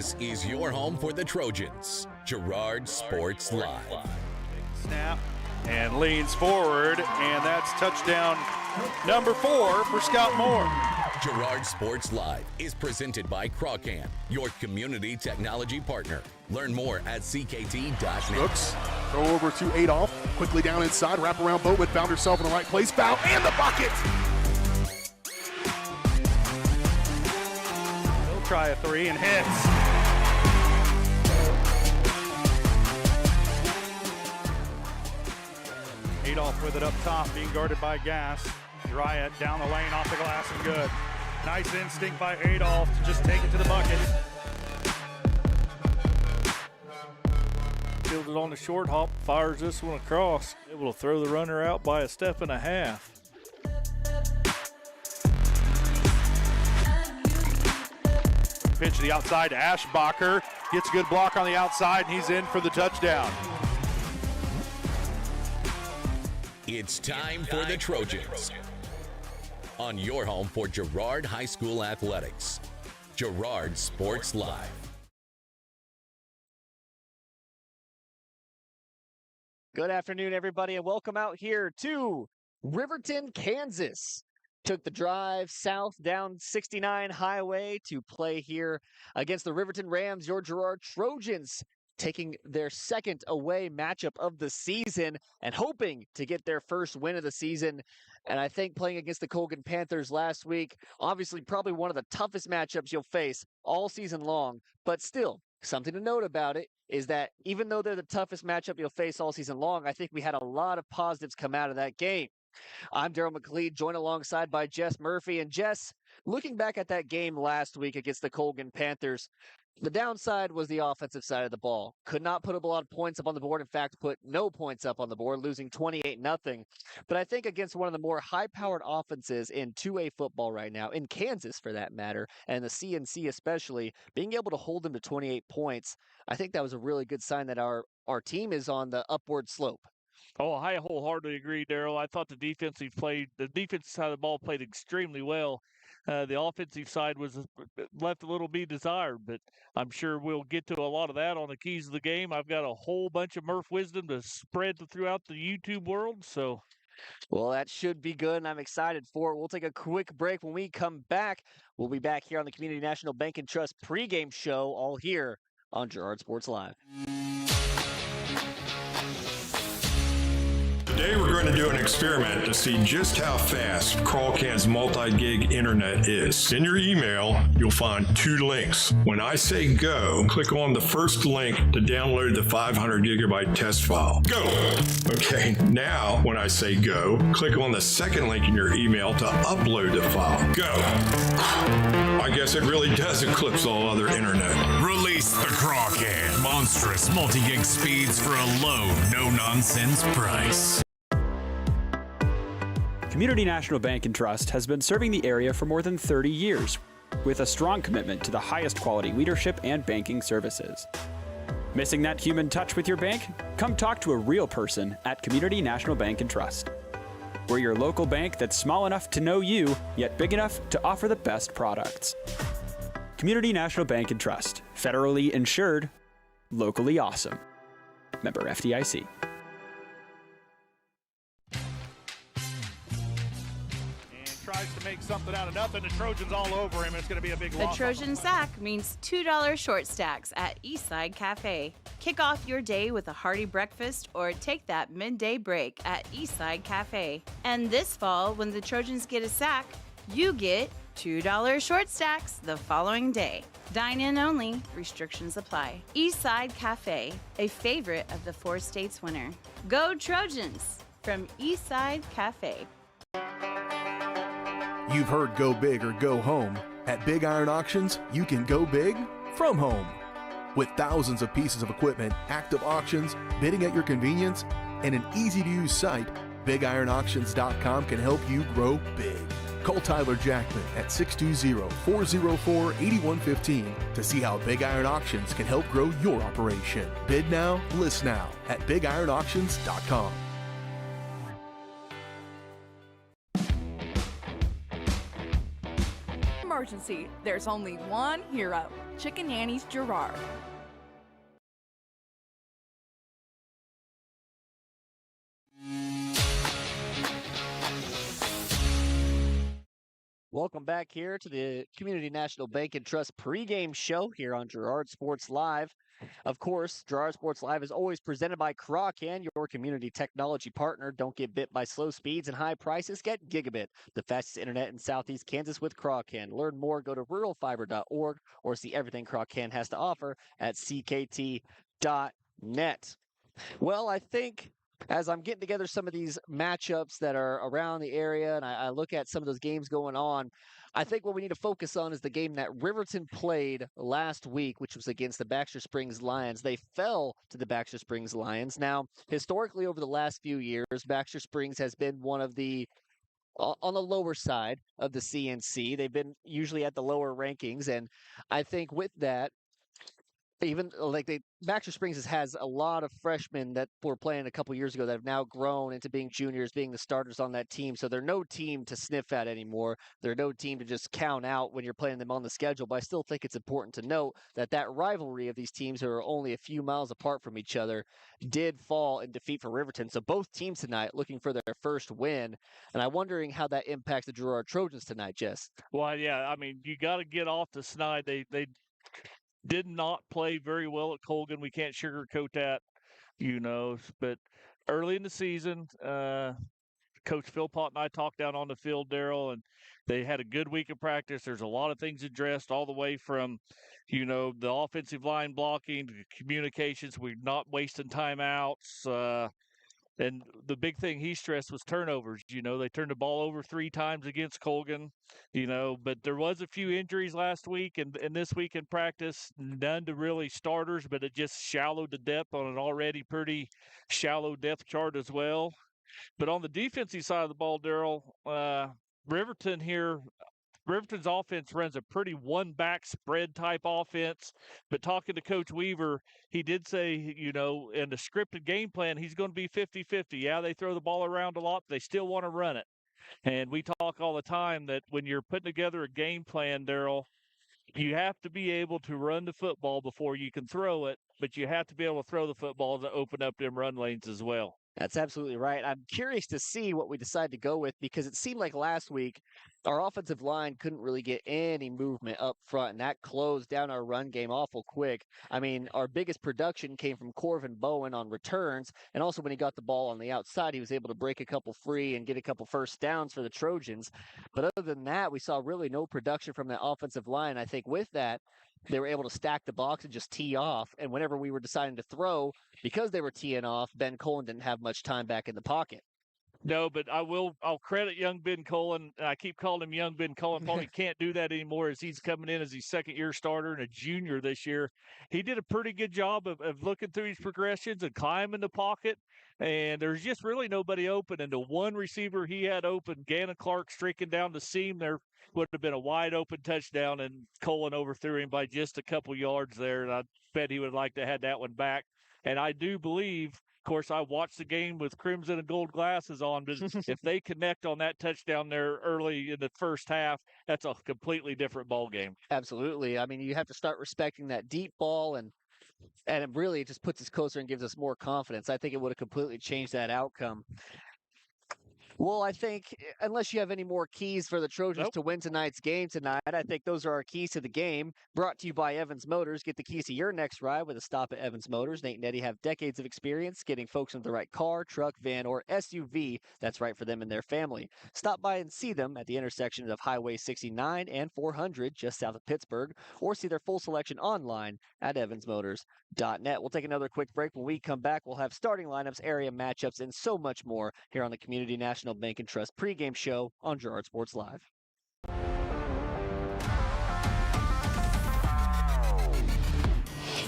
This is your home for the Trojans. Girard Sports Live. Snap and leans forward, and that's touchdown number 4 for Scott Moore. Girard Sports Live is presented by Pregame, your community technology partner. Learn more at ckt.net. Brooks, throw over to Adolph, quickly down inside, wrap around Bowman, found herself in the right place, foul, and the bucket! He'll try a 3 and hits. Adolph with it up top, being guarded by Gass. Girard down the lane, off the glass, and good. Nice instinct by Adolph to just take it to the bucket. Fielded on the short hop, fires this one across. Able to throw the runner out by a step and a half. Pitch to the outside to Ashbacher. Gets a good block on the outside, and he's in for the touchdown. It's time for the Trojans. On your home for Girard High School Athletics. Girard Sports Live. Good afternoon, everybody, and welcome out here to Riverton, Kansas. Took the drive south down 69 Highway to play here against the Riverton Rams, your Girard Trojans, taking their second away matchup of the season and hoping to get their first win of the season. And I think playing against the Colgan Panthers last week, obviously probably one of the toughest matchups you'll face all season long, but still, something to note about it is that even though they're the toughest matchup you'll face all season long, I think we had a lot of positives come out of that game. I'm Daryl McLeod, joined alongside by Jess Murphy. And Jess, looking back at that game last week against the Colgan Panthers, the downside was the offensive side of the ball. Could not put up a lot of points up on the board. In fact, put no points up on the board, losing 28-0. But I think against one of the more high-powered offenses in 2A football right now, in Kansas for that matter, and the CNC especially, being able to hold them to 28 points, I think that was a really good sign that our team is on the upward slope. Oh, I wholeheartedly agree, Daryl. I thought the defensive side of the ball played extremely well. The offensive side was left a little be desired, but I'm sure we'll get to a lot of that on the keys of the game. I've got a whole bunch of Murph wisdom to spread throughout the YouTube world, so. Well, that should be good, and I'm excited for it. We'll take a quick break. When we come back, we'll be back here on the Community National Bank and Trust pregame show, all here on Girard Sports Live. Today we're going to do an experiment to see just how fast Crawlcan's multi-gig internet is. In your email, you'll find 2 links. When I say go, click on the first link to download the 500 gigabyte test file. Go! Okay, now when I say go, click on the second link in your email to upload the file. Go! I guess it really does eclipse all other internet. Release the Crawcan. Monstrous multi-gig speeds for a low, no-nonsense price. Community National Bank and Trust has been serving the area for more than 30 years, with a strong commitment to the highest quality leadership and banking services. Missing that human touch with your bank? Come talk to a real person at Community National Bank and Trust. We're your local bank that's small enough to know you, yet big enough to offer the best products. Community National Bank and Trust, federally insured, locally awesome. Member FDIC. Tries to make something out of nothing. The Trojans all over him. It's going to be a big loss. The Trojan sack means $2 short stacks at Eastside Cafe. Kick off your day with a hearty breakfast or take that midday break at Eastside Cafe. And this fall, when the Trojans get a sack, you get $2 short stacks the following day. Dine in only. Restrictions apply. Eastside Cafe, a favorite of the 4 states winner. Go Trojans from Eastside Cafe. You've heard go big or go home. At Big Iron Auctions, you can go big from home. With thousands of pieces of equipment, active auctions, bidding at your convenience, and an easy-to-use site, BigIronAuctions.com can help you grow big. Call Tyler Jackman at 620-404-8115 to see how Big Iron Auctions can help grow your operation. Bid now, list now at BigIronAuctions.com. emergency, there's only one hero, Chicken Nanny's Girard. Welcome back here to the Community National Bank and Trust pregame show here on Girard Sports Live. Of course, Girard Sports Live is always presented by Crawcan, your community technology partner. Don't get bit by slow speeds and high prices. Get Gigabit, the fastest internet in Southeast Kansas with Crawcan. Learn more, go to ruralfiber.org or see everything Crawcan has to offer at ckt.net. Well, I think as I'm getting together some of these matchups that are around the area and I look at some of those games going on, I think what we need to focus on is the game that Riverton played last week, which was against the Baxter Springs Lions. They fell to the Baxter Springs Lions. Now, historically, over the last few years, Baxter Springs has been one of the on the lower side of the CNC. They've been usually at the lower rankings, and I think with that, even like Baxter Springs has a lot of freshmen that were playing a couple years ago that have now grown into being juniors, being the starters on that team. So they're no team to sniff at anymore. They're no team to just count out when you're playing them on the schedule. But I still think it's important to note that rivalry of these teams who are only a few miles apart from each other did fall in defeat for Riverton. So both teams tonight looking for their first win. And I'm wondering how that impacts the Girard Trojans tonight, Jess. Well, yeah, I mean, you got to get off the snide. They did not play very well at Colgan. We can't sugarcoat that, But early in the season, Coach Philpott and I talked down on the field, Daryl, and they had a good week of practice. There's a lot of things addressed all the way from, the offensive line blocking to communications. We're not wasting timeouts. And the big thing he stressed was turnovers. They turned the ball over 3 times against Colgan, but there was a few injuries last week and this week in practice, none to really starters, but it just shallowed the depth on an already pretty shallow depth chart as well. But on the defensive side of the ball, Daryl, Riverton's offense runs a pretty one-back spread type offense, but talking to Coach Weaver, he did say, in the scripted game plan, he's going to be 50-50. Yeah, they throw the ball around a lot, but they still want to run it. And we talk all the time that when you're putting together a game plan, Daryl, you have to be able to run the football before you can throw it, but you have to be able to throw the football to open up them run lanes as well. That's absolutely right. I'm curious to see what we decide to go with because it seemed like last week our offensive line couldn't really get any movement up front, and that closed down our run game awful quick. I mean, our biggest production came from Corvin Bowen on returns, and also when he got the ball on the outside, he was able to break a couple free and get a couple first downs for the Trojans. But other than that, we saw really no production from the offensive line. I think with that, they were able to stack the box and just tee off. And whenever we were deciding to throw, because they were teeing off, Ben Colin didn't have much time back in the pocket. No, but I'll credit young Ben Colin. I keep calling him young Ben Colin. Probably can't do that anymore as he's coming in as his second-year starter and a junior this year. He did a pretty good job of looking through his progressions and climbing the pocket, and there's just really nobody open. And the one receiver he had open, Gannon Clark, streaking down the seam, there would have been a wide-open touchdown, and Colin overthrew him by just a couple yards there, and I bet he would like to have that one back. And I do believe – of course, I watched the game with crimson and gold glasses on, but if they connect on that touchdown there early in the first half, that's a completely different ball game. Absolutely. I mean, you have to start respecting that deep ball, and it really just puts us closer and gives us more confidence. I think it would have completely changed that outcome. Well, I think unless you have any more keys for the Trojans to win tonight's game tonight, I think those are our keys to the game. Brought to you by Evans Motors. Get the keys to your next ride with a stop at Evans Motors. Nate and Eddie have decades of experience getting folks into the right car, truck, van, or SUV that's right for them and their family. Stop by and see them at the intersection of Highway 69 and 400 just south of Pittsburgh, or see their full selection online at evansmotors.net. We'll take another quick break. When we come back, we'll have starting lineups, area matchups, and so much more here on the Community National Bank and Trust pregame show on Girard Sports Live.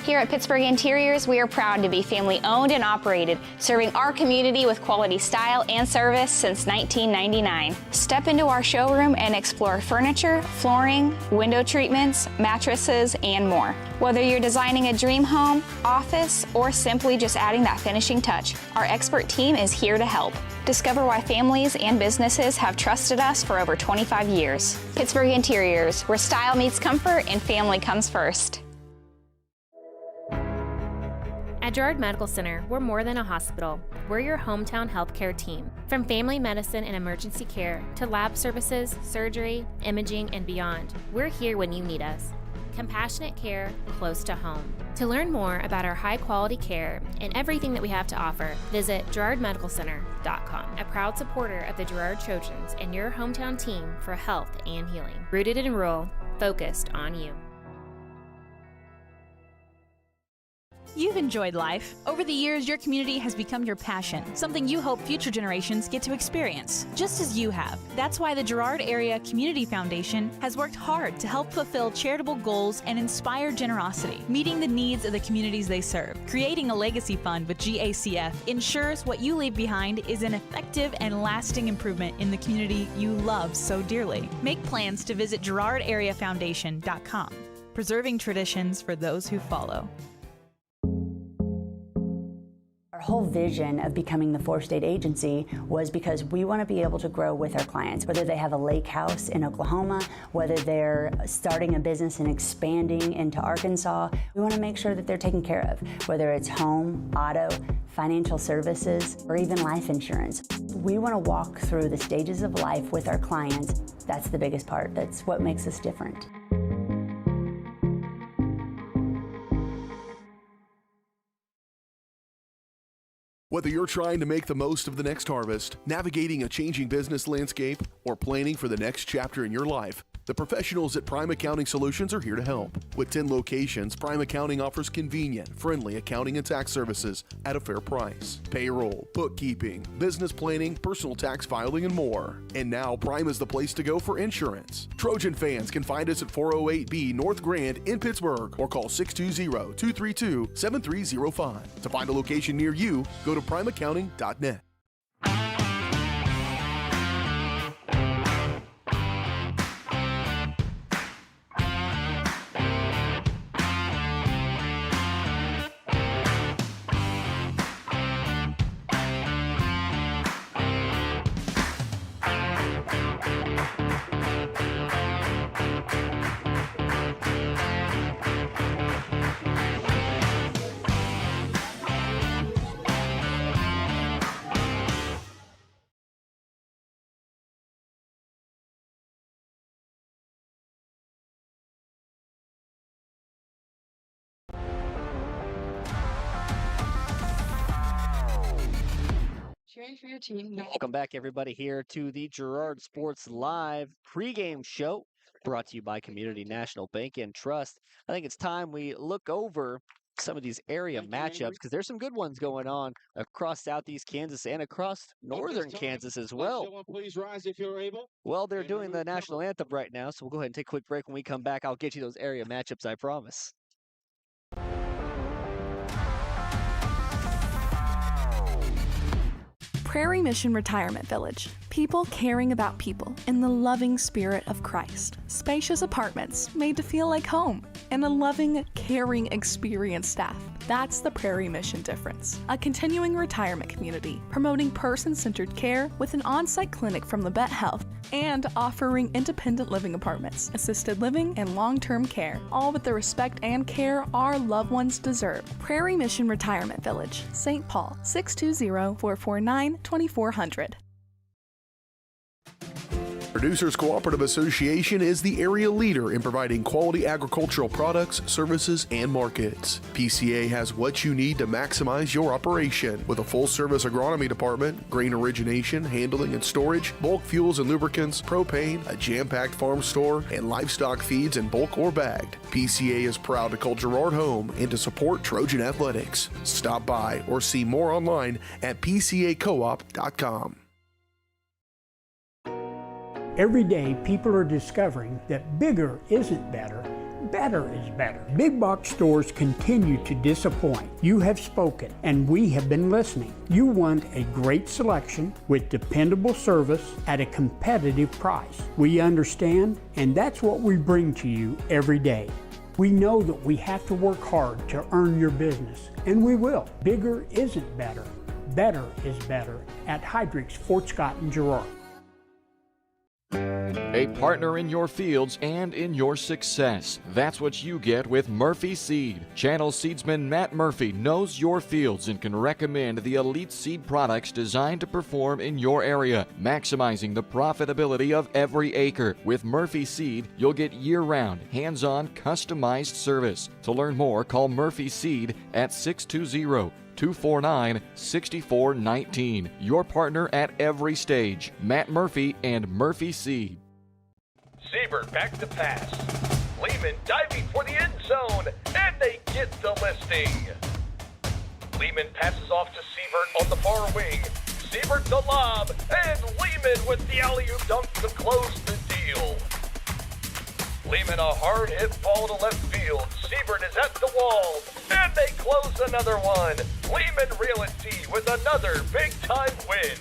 Here at Pittsburgh Interiors, we are proud to be family owned and operated, serving our community with quality style and service since 1999. Step into our showroom and explore furniture, flooring, window treatments, mattresses, and more. Whether you're designing a dream home, office, or simply just adding that finishing touch, our expert team is here to help. Discover why families and businesses have trusted us for over 25 years. Pittsburgh Interiors, where style meets comfort and family comes first. At Girard Medical Center, we're more than a hospital. We're your hometown healthcare team. From family medicine and emergency care to lab services, surgery, imaging, and beyond, we're here when you need us. Compassionate care close to home. To learn more about our high-quality care and everything that we have to offer, visit GirardMedicalCenter.com. A proud supporter of the Girard Trojans and your hometown team for health and healing. Rooted in rural, focused on you. You've enjoyed life. Over the years, your community has become your passion, something you hope future generations get to experience, just as you have. That's why the Girard Area Community Foundation has worked hard to help fulfill charitable goals and inspire generosity, meeting the needs of the communities they serve. Creating a legacy fund with GACF ensures what you leave behind is an effective and lasting improvement in the community you love so dearly. Make plans to visit GirardAreaFoundation.com, preserving traditions for those who follow. Our whole vision of becoming the 4-state agency was because we want to be able to grow with our clients, whether they have a lake house in Oklahoma, whether they're starting a business and expanding into Arkansas. We want to make sure that they're taken care of, whether it's home, auto, financial services, or even life insurance. We want to walk through the stages of life with our clients. That's the biggest part. That's what makes us different. Whether you're trying to make the most of the next harvest, navigating a changing business landscape, or planning for the next chapter in your life, the professionals at Prime Accounting Solutions are here to help. With 10 locations, Prime Accounting offers convenient, friendly accounting and tax services at a fair price. Payroll, bookkeeping, business planning, personal tax filing, and more. And now Prime is the place to go for insurance. Trojan fans can find us at 408B North Grand in Pittsburgh or call 620-232-7305. To find a location near you, go to primeaccounting.net. Cheering for your team. Welcome back, everybody, here to the Girard Sports Live pregame show brought to you by Community National Bank and Trust. I think it's time we look over some of these area matchups because there's some good ones going on across Southeast Kansas and across Northern Kansas as well. Please rise if you're able. Well, they're doing the national anthem right now, so we'll go ahead and take a quick break. When we come back, I'll get you those area matchups, I promise. Prairie Mission Retirement Village. People caring about people in the loving spirit of Christ. Spacious apartments made to feel like home. And a loving, caring, experienced staff. That's the Prairie Mission difference. A continuing retirement community promoting person-centered care with an on-site clinic from Labette Health and offering independent living apartments, assisted living, and long-term care, all with the respect and care our loved ones deserve. Prairie Mission Retirement Village, St. Paul, 620-449-2400. Producers Cooperative Association is the area leader in providing quality agricultural products, services, and markets. PCA has what you need to maximize your operation with a full-service agronomy department, grain origination, handling and storage, bulk fuels and lubricants, propane, a jam-packed farm store, and livestock feeds in bulk or bagged. PCA is proud to call Girard home and to support Trojan athletics. Stop by or see more online at pcacoop.com. Every day, people are discovering that bigger isn't better, better is better. Big box stores continue to disappoint. You have spoken, and we have been listening. You want a great selection with dependable service at a competitive price. We understand, and that's what we bring to you every day. We know that we have to work hard to earn your business, and we will. Bigger isn't better. Better is better at Heidrick's, Fort Scott, and Girard. A partner in your fields and in your success. That's what you get with Murphy Seed. Channel seedsman Matt Murphy knows your fields and can recommend the elite seed products designed to perform in your area, maximizing the profitability of every acre. With Murphy Seed, you'll get year-round, hands-on, customized service. To learn more, call Murphy Seed at 620-249-6419. Your partner at every stage. Matt Murphy and Murphy Seed. Siebert back to pass. Lehman diving for the end zone, and they get the listing. Lehman passes off to Siebert on the far wing. Siebert the lob, and Lehman with the alley-oop dunk to close the deal. Lehman a hard hit ball to left field. Siebert is at the wall, and they close another one. Lehman Realty with another big-time win.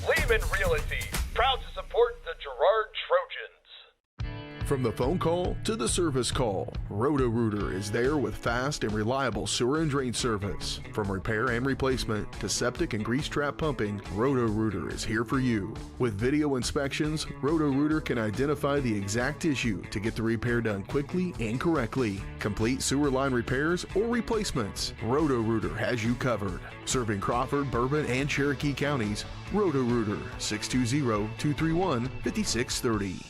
Lehman Realty, proud to support the Girard Trojans. From the phone call to the service call, Roto-Rooter is there with fast and reliable sewer and drain service. From repair and replacement to septic and grease trap pumping, Roto-Rooter is here for you. With video inspections, Roto-Rooter can identify the exact issue to get the repair done quickly and correctly. Complete sewer line repairs or replacements, Roto-Rooter has you covered. Serving Crawford, Bourbon, and Cherokee counties, Roto-Rooter, 620-231-5630.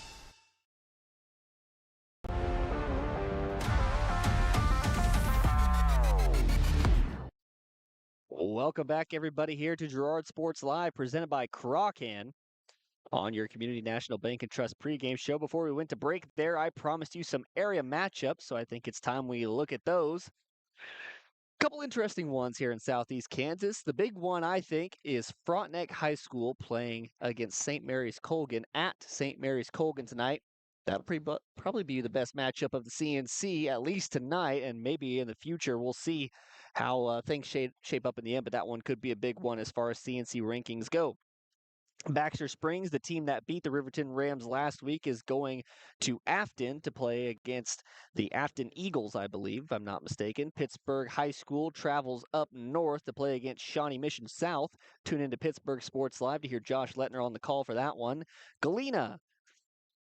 Welcome back, everybody, here to Girard Sports Live, presented by Kraken on your Community National Bank and Trust pregame show. Before we went to break there, I promised you some area matchups, so I think it's time we look at those. Couple interesting ones here in Southeast Kansas. The big one, I think, is Frontenac High School playing against St. Mary's Colgan at St. Mary's Colgan tonight. That'll probably be the best matchup of the CNC, at least tonight, and maybe in the future. We'll see how things shape up in the end, but that one could be a big one as far as CNC rankings go. Baxter Springs, the team that beat the Riverton Rams last week, is going to Afton to play against the Afton Eagles, I believe, if I'm not mistaken. Pittsburgh High School travels up north to play against Shawnee Mission South. Tune into Pittsburgh Sports Live to hear Josh Lettner on the call for that one. Galena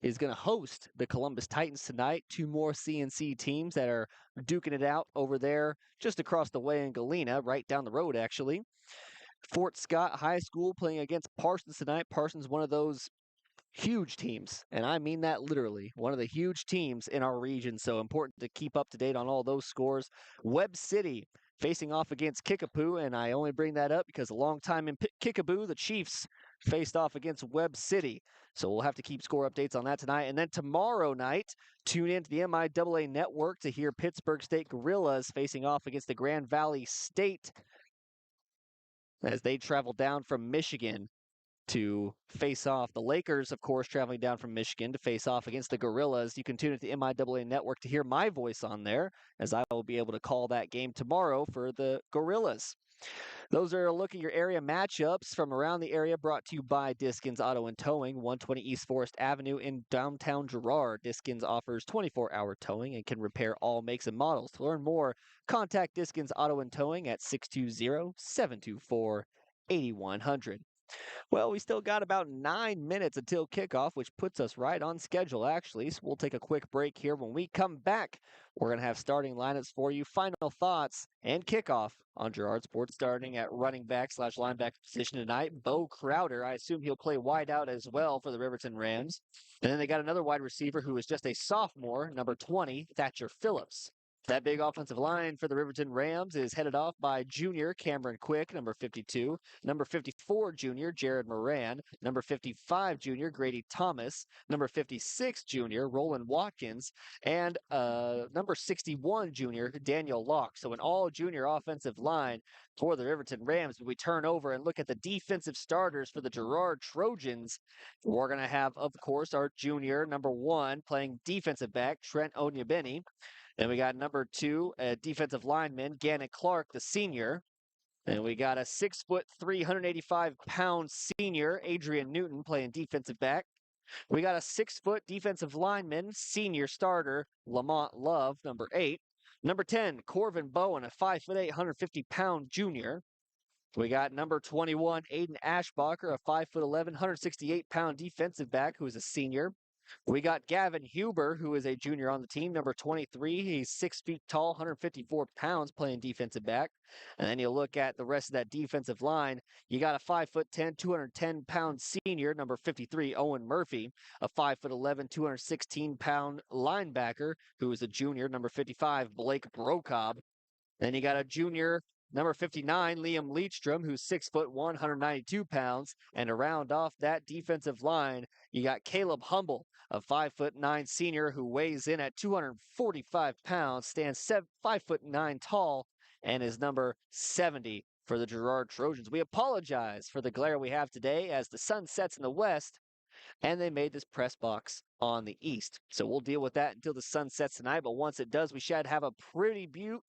is going to host the Columbus Titans tonight. Two more CNC teams that are duking it out over there just across the way in Galena, right down the road, actually. Fort Scott High School playing against Parsons tonight. Parsons, one of those huge teams, and I mean that literally, one of the huge teams in our region, so important to keep up to date on all those scores. Webb City facing off against Kickapoo, and I only bring that up because a long time in Kickapoo, the Chiefs faced off against Webb City. So we'll have to keep score updates on that tonight. And then tomorrow night, tune in to the MIAA Network to hear Pittsburgh State Gorillas facing off against the Grand Valley State as they travel down from Michigan to face off. The Lakers, of course, traveling down from Michigan to face off against the Gorillas. You can tune into the MIAA Network to hear my voice on there, as I will be able to call that game tomorrow for the Gorillas. Those are a look at your area matchups from around the area, brought to you by Diskins Auto and Towing, 120 East Forest Avenue in downtown Girard. Diskins offers 24-hour towing and can repair all makes and models. To learn more, contact Diskins Auto and Towing at 620-724-8100. Well, we still got about 9 minutes until kickoff, which puts us right on schedule, actually. So we'll take a quick break here. When we come back, we're going to have starting lineups for you, final thoughts, and kickoff on Girard Sports, starting at running back / linebacker position tonight. Bo Crowder, I assume he'll play wide out as well for the Riverton Rams. And then they got another wide receiver who is just a sophomore, number 20, Thatcher Phillips. That big offensive line for the Riverton Rams is headed off by junior Cameron Quick, number 52, number 54 junior Jared Moran, number 55 junior Grady Thomas, number 56 junior Roland Watkins, and number 61 junior Daniel Locke. So an all junior offensive line for the Riverton Rams. When we turn over and look at the defensive starters for the Girard Trojans, we're going to have, of course, our junior number 1 playing defensive back, Trent Onyebeni. Then we got number 2, defensive lineman, Gannon Clark, the senior. And we got a 6'3", 385-pound senior, Adrian Newton, playing defensive back. We got a 6-foot defensive lineman, senior starter, Lamont Love, number 8. Number 10, Corvin Bowen, a 5'8", 150-pound junior. We got number 21, Aiden Ashbacher, a 5'11", 168-pound defensive back, who is a senior. We got Gavin Huber, who is a junior on the team, number 23. He's 6 feet tall, 154 pounds, playing defensive back. And then you look at the rest of that defensive line. You got a 5'10", 210-pound senior, number 53, Owen Murphy, a 5'11", 216-pound linebacker, who is a junior, number 55, Blake Brocob. Then you got a junior, number 59, Liam Leachstrom, who's 6'1", 192 pounds. And to round off that defensive line, you got Caleb Humble, a 5'9" senior who weighs in at 245 pounds, stands 5'9" tall, and is number 70 for the Girard Trojans. We apologize for the glare we have today as the sun sets in the west, and they made this press box on the east. So we'll deal with that until the sun sets tonight, but once it does, we should have a pretty view,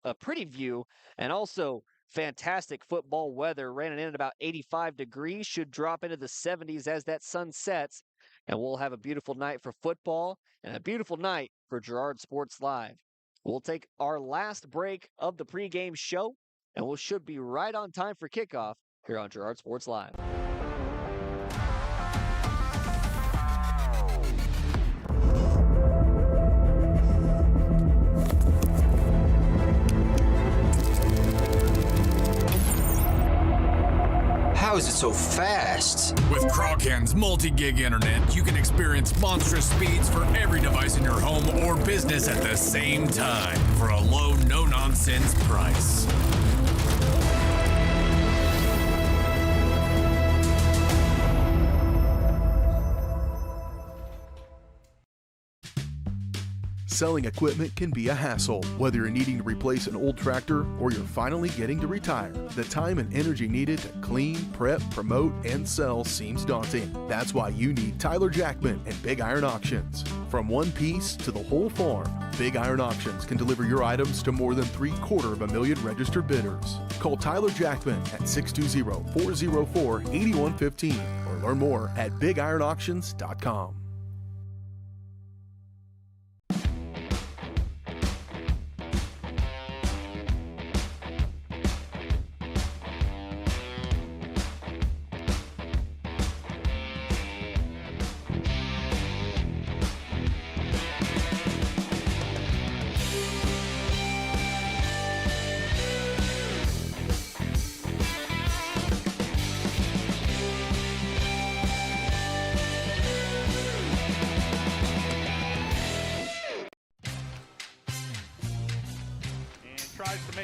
and also fantastic football weather, raining in at about 85 degrees, should drop into the 70s as that sun sets, and we'll have a beautiful night for football and a beautiful night for Girard Sports Live. We'll take our last break of the pregame show, and we should be right on time for kickoff here on Girard Sports Live. How is it so fast? With Crawcan's multi-gig internet, you can experience monstrous speeds for every device in your home or business at the same time for a low, no-nonsense price. Selling equipment can be a hassle, whether you're needing to replace an old tractor or you're finally getting to retire. The time and energy needed to clean, prep, promote, and sell seems daunting. That's why you need Tyler Jackman and Big Iron Auctions. From one piece to the whole farm, Big Iron Auctions can deliver your items to more than 750,000 registered bidders. Call Tyler Jackman at 620-404-8115 or learn more at BigIronAuctions.com.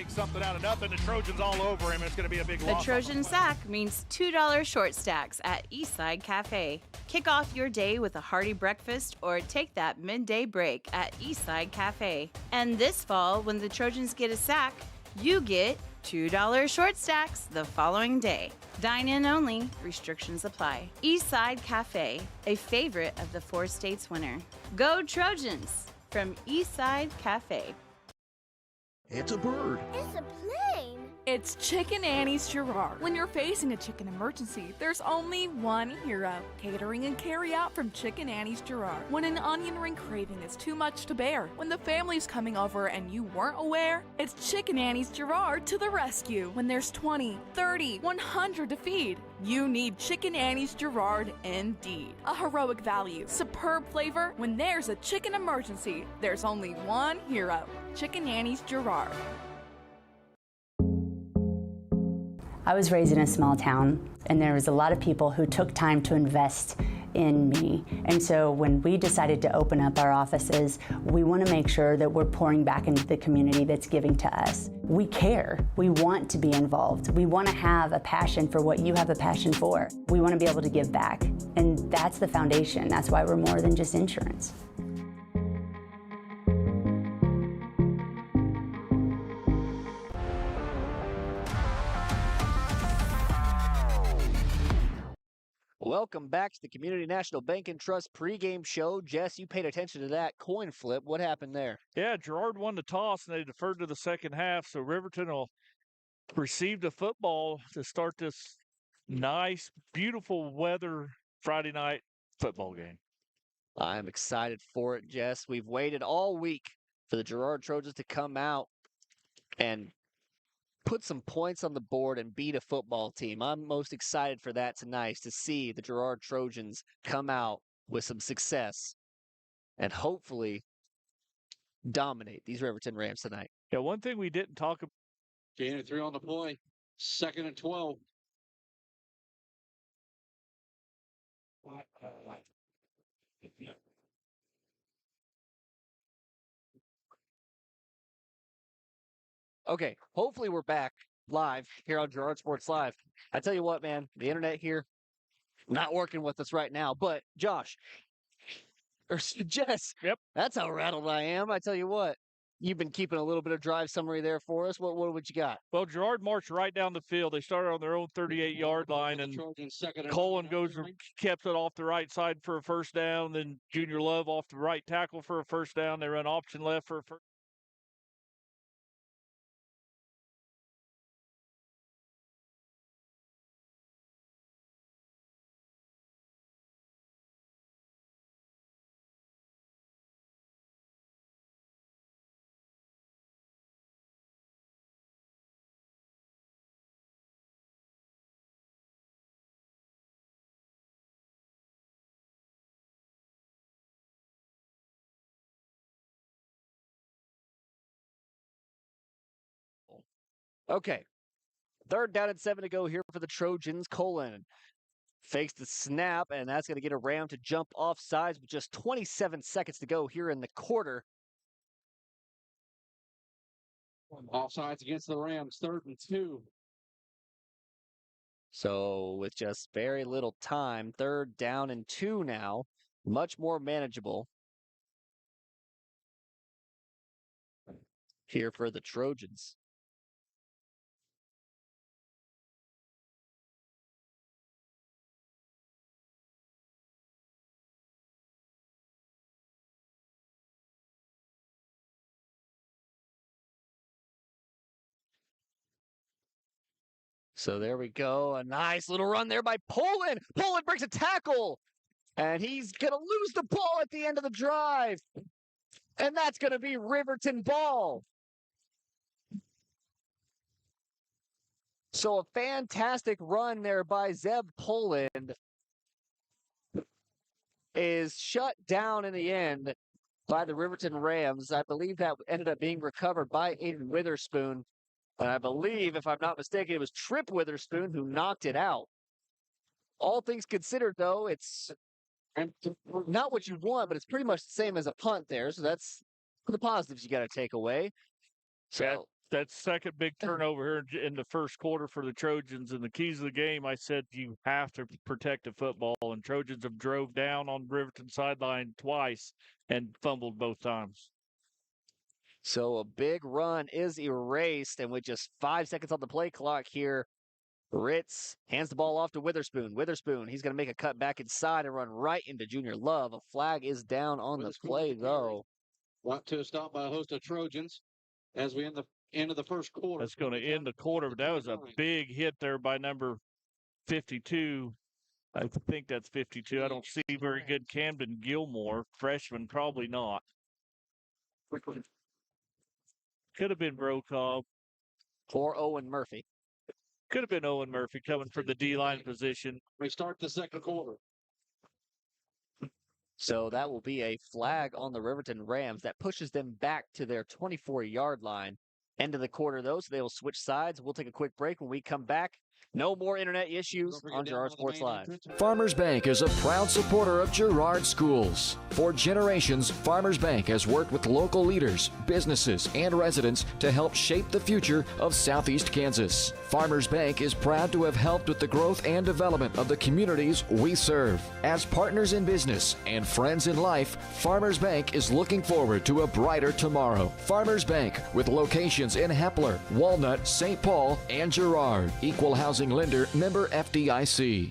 Something out of nothing. The Trojans all over him. It's going to be a big loss. The Trojan sack means $2 short stacks at Eastside Cafe. Kick off your day with a hearty breakfast or take that midday break at Eastside Cafe. And this fall, when the Trojans get a sack, you get $2 short stacks the following day. Dine in only. Restrictions apply. Eastside Cafe, a favorite of the 4 states winner. Go Trojans from Eastside Cafe. It's a bird. It's a plane. It's Chicken Annie's Girard. When you're facing a chicken emergency, there's only one hero. Catering and carry out from Chicken Annie's Girard. When an onion ring craving is too much to bear, when the family's coming over and you weren't aware, it's Chicken Annie's Girard to the rescue. When there's 20, 30, 100 to feed, you need Chicken Annie's Girard indeed. A heroic value, superb flavor. When there's a chicken emergency, there's only one hero. Chicken Annie's Girard. I was raised in a small town, and there was a lot of people who took time to invest in me. And so when we decided to open up our offices, we want to make sure that we're pouring back into the community that's giving to us. We care. We want to be involved. We want to have a passion for what you have a passion for. We want to be able to give back. And that's the foundation. That's why we're more than just insurance. Welcome back to the Community National Bank and Trust pregame show. Jess, you paid attention to that coin flip. What happened there? Yeah, Girard won the toss, and they deferred to the second half, so Riverton will receive the football to start this nice, beautiful weather Friday night football game. I'm excited for it, Jess. We've waited all week for the Girard Trojans to come out and put some points on the board and beat a football team. I'm most excited for that tonight, to see the Girard Trojans come out with some success and hopefully dominate these Riverton Rams tonight. Yeah, one thing we didn't talk about. Gain of 3 on the play. 2nd and 12. Okay, hopefully we're back live here on Girard Sports Live. I tell you what, man, the internet here, not working with us right now. But Josh, or Jess, yep, that's how rattled I am. I tell you what, you've been keeping a little bit of drive summary there for us. What would you got? Well, Girard marched right down the field. They started on their own 38-yard line, and Colin goes and kept it off the right side for a first down. Then Junior Love off the right tackle for a first down. They run option left for a first. Okay, 3rd down and 7 to go here for the Trojans. Colin fakes the snap, and that's going to get a Ram to jump off sides with just 27 seconds to go here in the quarter. Offsides against the Rams, 3rd and 2. So with just very little time, 3rd down and 2 now, much more manageable here for the Trojans. So there we go. A nice little run there by Poland. Poland breaks a tackle, and he's going to lose the ball at the end of the drive. And that's going to be Riverton ball. So a fantastic run there by Zeb Poland is shut down in the end by the Riverton Rams. I believe that ended up being recovered by Aiden Witherspoon. And I believe, if I'm not mistaken, it was Trip Witherspoon who knocked it out. All things considered, though, it's not what you want, but it's pretty much the same as a punt there. So that's the positives you got to take away. So that second big turnover here in the first quarter for the Trojans, and the keys of the game, I said you have to protect the football, and Trojans have drove down on Riverton sideline twice and fumbled both times. So a big run is erased, and with just 5 seconds on the play clock here, Ritz hands the ball off to Witherspoon. Witherspoon, he's going to make a cut back inside and run right into Junior Love. A flag is down on the play, though. Brought to a stop by a host of Trojans as we end of the first quarter. That's going to end the quarter, but that was a big hit there by number 52. I think that's 52. I don't see very good Camden Gilmore. Freshman, probably not. Could have been Brokaw. Or Owen Murphy. Could have been Owen Murphy coming from the D-line position. We start the second quarter. So that will be a flag on the Riverton Rams that pushes them back to their 24-yard line. End of the quarter, though, so they will switch sides. We'll take a quick break. When we come back, No more internet issues on Girard Sports Live. Farmers Bank is a proud supporter of Girard schools. For generations, Farmers Bank has worked with local leaders, businesses, and residents to help shape the future of Southeast Kansas. Farmers Bank is proud to have helped with the growth and development of the communities we serve. As partners in business and friends in life, Farmers Bank is looking forward to a brighter tomorrow. Farmers Bank, with locations in Hepler, Walnut, St. Paul, and Girard. Equal housing lender, member FDIC.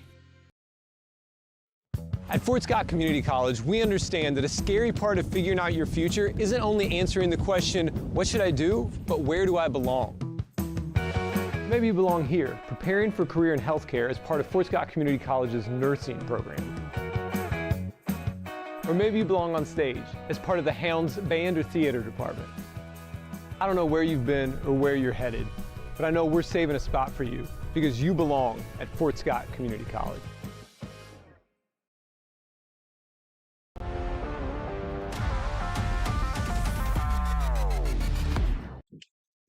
At Fort Scott Community College, we understand that a scary part of figuring out your future isn't only answering the question, what should I do, but where do I belong? Maybe you belong here, preparing for a career in healthcare as part of Fort Scott Community College's nursing program. Or maybe you belong on stage as part of the Hounds band or theater department. I don't know where you've been or where you're headed, but I know we're saving a spot for you because you belong at Fort Scott Community College.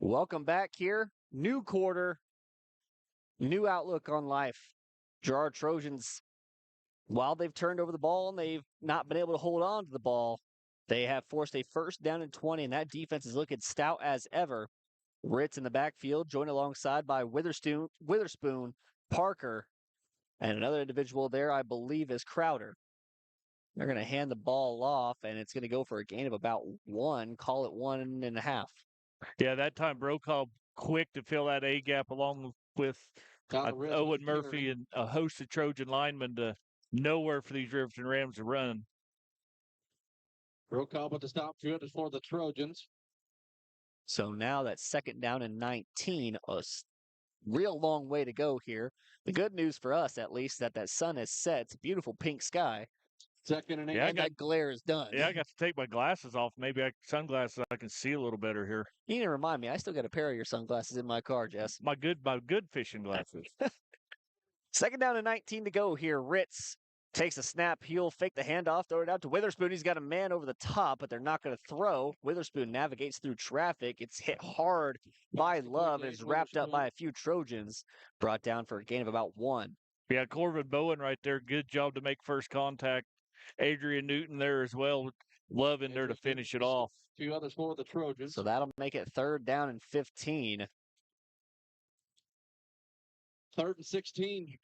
Welcome back here. New quarter, new outlook on life. Girard Trojans, while they've turned over the ball and they've not been able to hold on to the ball, they have forced a first down and 20, and that defense is looking stout as ever. Ritz in the backfield, joined alongside by Witherspoon, Parker, and another individual there, I believe, is Crowder. They're going to hand the ball off, and it's going to go for a gain of about 1, call it 1.5. Yeah, that time Brokaw quick to fill that A gap along with Owen Murphy and a host of Trojan linemen to nowhere for these Riverton Rams to run. Brokaw with the stop field is for the Trojans. So now that's second down and 19, a real long way to go here. The good news for us, at least, that sun is set. It's a beautiful pink sky. Second and 8. And that glare is done. Yeah, I got to take my glasses off. Maybe sunglasses I can see a little better here. You need to remind me. I still got a pair of your sunglasses in my car, Jess. My good fishing glasses. Second down and 19 to go here. Ritz takes a snap. He'll fake the handoff, throw it out to Witherspoon. He's got a man over the top, but they're not going to throw. Witherspoon navigates through traffic. It's hit hard by Love and is wrapped up by a few Trojans. Brought down for a gain of about 1. Yeah, Corbin Bowen right there. Good job to make first contact. Adrian Newton there as well, with Love in there to finish it off. 2 others for the Trojans. So that'll make it third down and 15. Third and 16.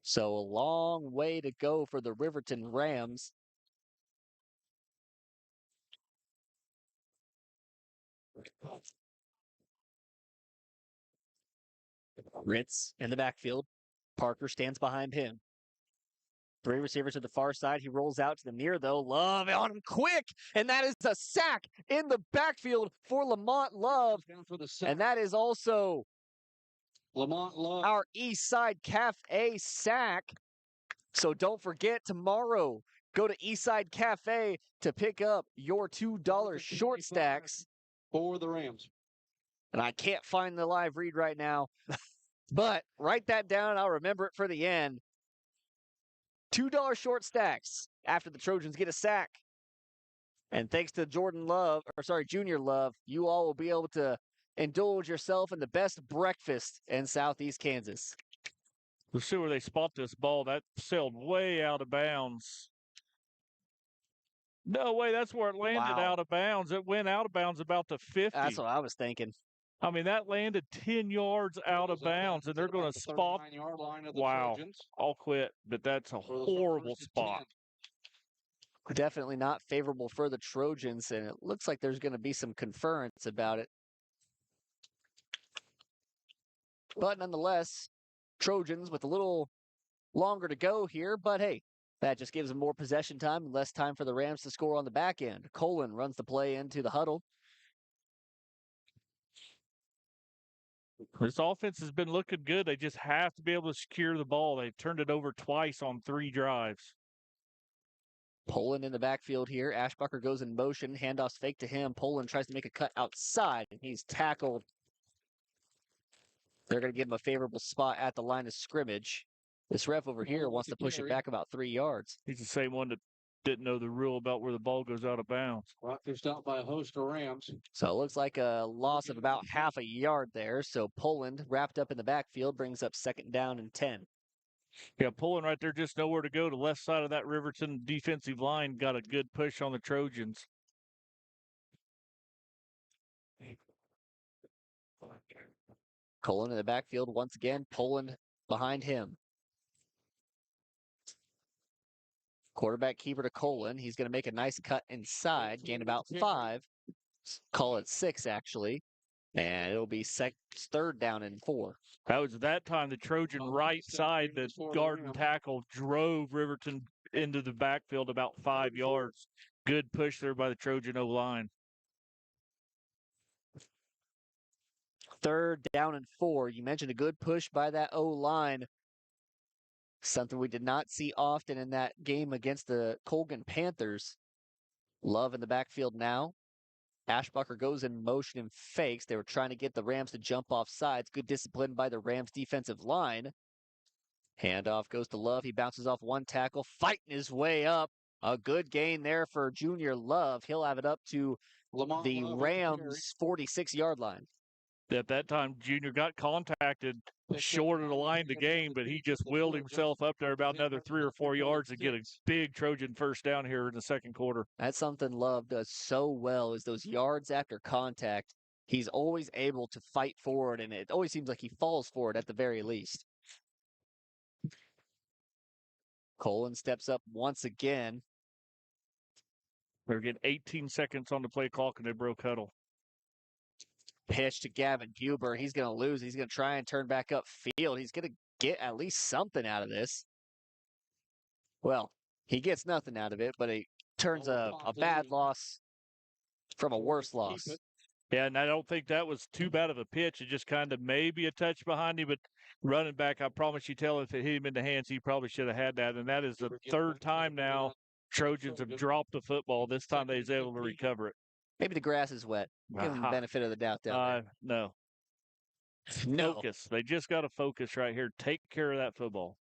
So a long way to go for the Riverton Rams. Ritz in the backfield. Parker stands behind him. 3 receivers to the far side. He rolls out to the near, though. Love on him quick. And that is a sack in the backfield for Lamont Love. And that is also Lamont Love, our East Side Cafe sack. So don't forget, tomorrow, go to East Side Cafe to pick up your $2 short stacks. For the Rams. And I can't find the live read right now. But write that down. I'll remember it for the end. $2 short stacks after the Trojans get a sack. And thanks to Junior Love, you all will be able to indulge yourself in the best breakfast in Southeast Kansas. Let's see where they spot this ball. That sailed way out of bounds. No way, that's where it landed out of bounds. It went out of bounds about the 50. That's what I was thinking. I mean, that landed 10 yards out of bounds, and they're going to spot. Wow, I'll quit, but that's a horrible spot. Definitely not favorable for the Trojans, and it looks like there's going to be some conference about it. But nonetheless, Trojans with a little longer to go here, but hey, that just gives them more possession time and less time for the Rams to score on the back end. Colin runs the play into the huddle. This offense has been looking good. They just have to be able to secure the ball. They turned it over twice on 3 drives. Poland in the backfield here. Ashbucker goes in motion. Handoff's fake to him. Poland tries to make a cut outside, and he's tackled. They're going to give him a favorable spot at the line of scrimmage. This ref over here wants to push it back about 3 yards. He's the same one that didn't know the rule about where the ball goes out of bounds. Rock fished out by a host of Rams. So it looks like a loss of about half a yard there. So Poland, wrapped up in the backfield, brings up 2nd down and 10. Yeah, Poland right there, just nowhere to go. The left side of that Riverton defensive line got a good push on the Trojans. Colin in the backfield once again. Poland behind him. Quarterback keeper to Colin. He's going to make a nice cut inside, gain about 5. Call it 6, actually. And it'll be 3rd down and 4. That was that time the Trojan right side, the guard and tackle drove Riverton into the backfield about 5 yards. Good push there by the Trojan O-line. 3rd down and 4. You mentioned a good push by that O-line. Something we did not see often in that game against the Colgan Panthers. Love in the backfield now. Ashbacher goes in motion and fakes. They were trying to get the Rams to jump off sides. Good discipline by the Rams defensive line. Handoff goes to Love. He bounces off one tackle, fighting his way up. A good gain there for Junior Love. He'll have it up to the Rams' 46-yard line. At that time, Junior got contacted short of the line to gain, but he just willed himself up there about another 3 or 4 yards to get a big Trojan first down here in the second quarter. That's something Love does so well, is those yards after contact. He's always able to fight forward, and it always seems like he falls forward at the very least. Colin steps up once again. They're getting 18 seconds on the play clock, and they broke huddle. Pitch to Gavin Huber. He's going to lose. He's going to try and turn back up field. He's going to get at least something out of this. Well, he gets nothing out of it, but he turns a bad loss from a worse loss. Yeah, and I don't think that was too bad of a pitch. It just kind of maybe a touch behind him, but running back, I promise you, tell if it hit him in the hands, he probably should have had that. And that is the 3rd time now Trojans have dropped the football. This time they was able to recover it. Maybe the grass is wet. Give him the benefit of the doubt down there. No. Focus. They just got to focus right here. Take care of that football.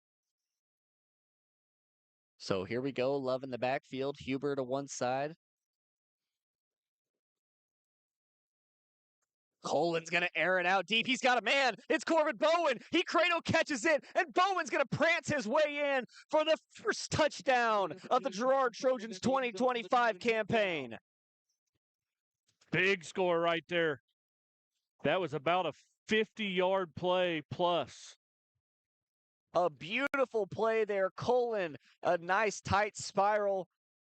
So here we go. Love in the backfield. Huber to one side. Colin's going to air it out deep. He's got a man. It's Corbin Bowen. He cradle catches it, and Bowen's going to prance his way in for the first touchdown of the Girard Trojans 2025 campaign. Big score right there. That was about a 50-yard play plus. A beautiful play there. Colin, a nice tight spiral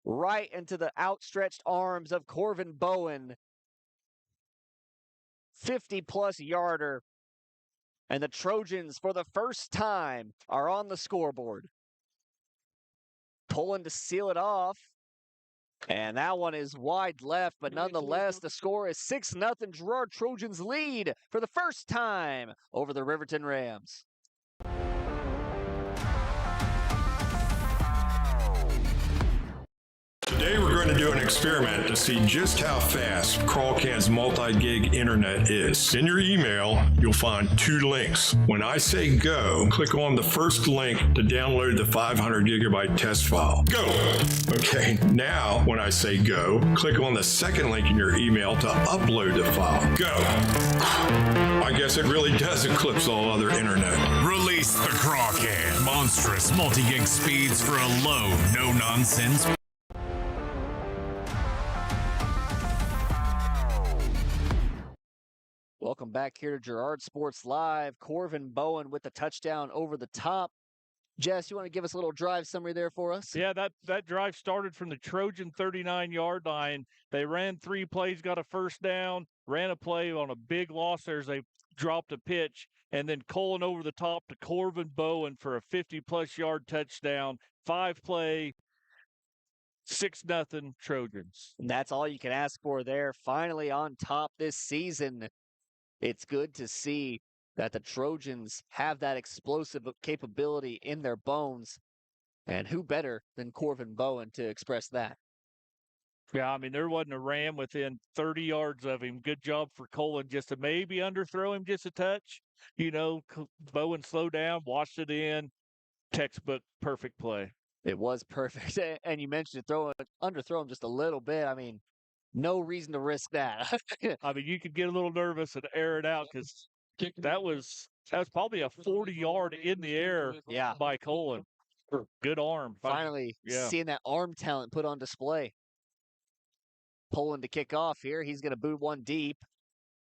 right into the outstretched arms of Corbin Bowen. 50-plus yarder. And the Trojans, for the first time, are on the scoreboard. Colin to seal it off. And that one is wide left, but nonetheless, the score is 6-0. Girard Trojans lead for the first time over the Riverton Rams. Today we're going to do an experiment to see just how fast Crawlcan's multi-gig internet is. In your email, you'll find 2 links. When I say go, click on the first link to download the 500 gigabyte test file. Go! Okay, now when I say go, click on the second link in your email to upload the file. Go! I guess it really does eclipse all other internet. Release the Crawcan. Monstrous multi-gig speeds for a low, no-nonsense. Welcome back here to Girard Sports Live. Corbin Bowen with the touchdown over the top. Jess, you want to give us a little drive summary there for us? Yeah, that drive started from the Trojan 39-yard line. They ran 3 plays, got a first down, ran a play on a big loss there as they dropped a pitch, and then Colin over the top to Corbin Bowen for a 50-plus yard touchdown. 5-play, 6-0 Trojans. And that's all you can ask for there. Finally on top this season. It's good to see that the Trojans have that explosive capability in their bones. And who better than Corbin Bowen to express that? Yeah, I mean, there wasn't a Ram within 30 yards of him. Good job for Colin just to maybe underthrow him just a touch. You know, Bowen slowed down, watched it in. Textbook perfect play. It was perfect. And you mentioned underthrow him just a little bit. I mean, no reason to risk that. I mean, you could get a little nervous and air it out because that was probably a 40-yard in the air by Colin. Good arm. Finally seeing that arm talent put on display. Poland to kick off here. He's going to boot one deep.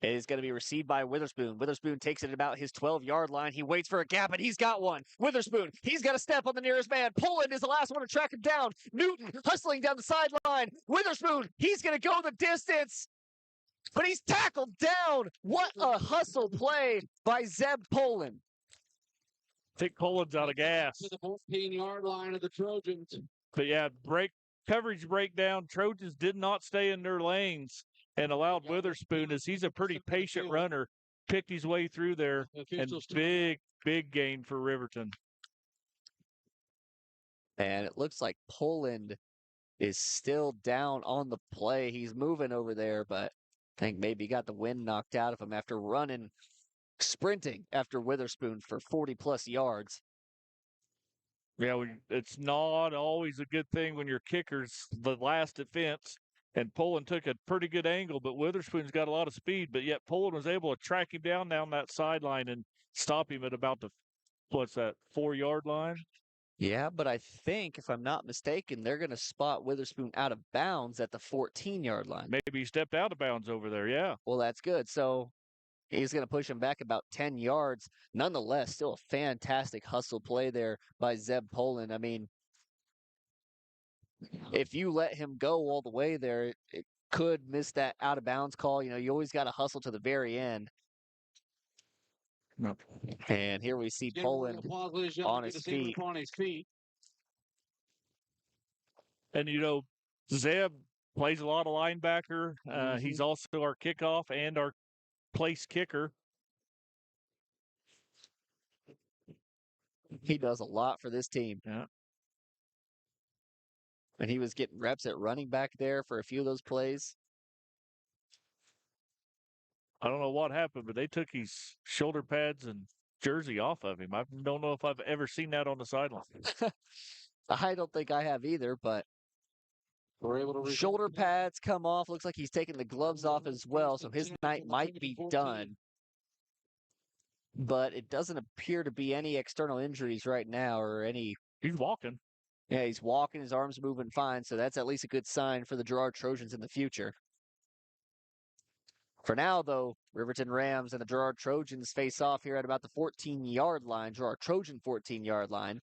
It is going to be received by Witherspoon. Witherspoon takes it at about his 12-yard line. He waits for a gap, and he's got one. Witherspoon, he's got to step on the nearest man. Poland is the last one to track him down. Newton hustling down the sideline. Witherspoon, he's going to go the distance, but he's tackled down. What a hustle play by Zeb Poland. I think Poland's out of gas. To the 14-yard line of the Trojans. But yeah, coverage breakdown. Trojans did not stay in their lanes and allowed Witherspoon, as he's a pretty patient runner, picked his way through there, and big gain for Riverton. And it looks like Poland is still down on the play. He's moving over there, but I think maybe he got the wind knocked out of him after sprinting after Witherspoon for 40-plus yards. Yeah, it's not always a good thing when your kicker's the last defense. And Poland took a pretty good angle, but Witherspoon's got a lot of speed. But yet Poland was able to track him down that sideline and stop him at about the 4-yard line. Yeah, but I think, if I'm not mistaken, they're going to spot Witherspoon out of bounds at the 14-yard line. Maybe he stepped out of bounds over there, yeah. Well, that's good. So he's going to push him back about 10 yards. Nonetheless, still a fantastic hustle play there by Zeb Poland. I mean, if you let him go all the way there, it could miss that out of bounds call. You know, you always got to hustle to the very end. No. And here we see Poland on his feet. And, you know, Zeb plays a lot of linebacker. He's also our kickoff and our place kicker. He does a lot for this team. Yeah. And he was getting reps at running back there for a few of those plays. I don't know what happened, but they took his shoulder pads and jersey off of him. I don't know if I've ever seen that on the sideline. I don't think I have either, but we're able to shoulder pads come off. Looks like he's taking the gloves off as well, so his night might be done. But it doesn't appear to be any external injuries right now or any. He's walking. Yeah, he's walking. His arm's moving fine, so that's at least a good sign for the Girard Trojans in the future. For now, though, Riverton Rams and the Girard Trojans face off here at about the 14-yard line, Girard Trojan 14-yard line.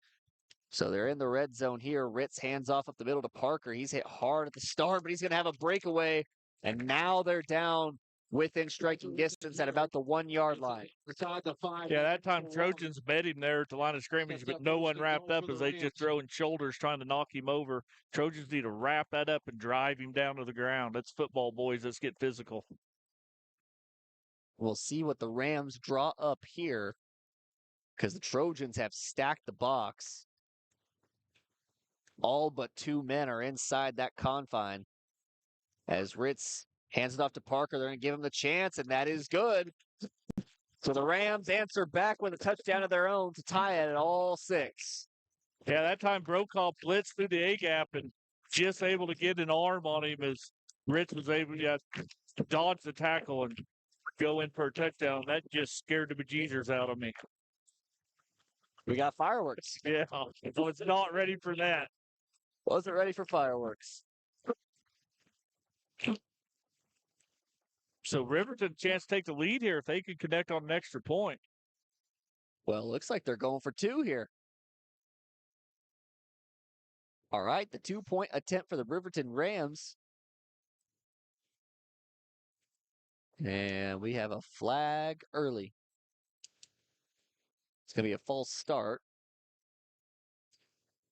So they're in the red zone here. Ritz hands off up the middle to Parker. He's hit hard at the start, but he's going to have a breakaway. And now they're down within striking distance at about the 1-yard line. Yeah, that time Trojans met him there at the line of scrimmage, but no one wrapped up as they just throwing shoulders trying to knock him over. Trojans need to wrap that up and drive him down to the ground. That's football, boys. Let's get physical. We'll see what the Rams draw up here because the Trojans have stacked the box. All but 2 men are inside that confine. As Ritz hands it off to Parker, they're going to give him the chance, and that is good. So the Rams answer back with a touchdown of their own to tie it at all 6. Yeah, that time Brokaw blitzed through the A-gap and just able to get an arm on him as Ritz was able to dodge the tackle and go in for a touchdown. That just scared the bejesus out of me. We got fireworks. Yeah, so it's not ready for that. Wasn't ready for fireworks. So Riverton chance to take the lead here if they could connect on an extra point. Well, looks like they're going for 2 here. All right, the 2-point attempt for the Riverton Rams. And we have a flag early. It's going to be a false start.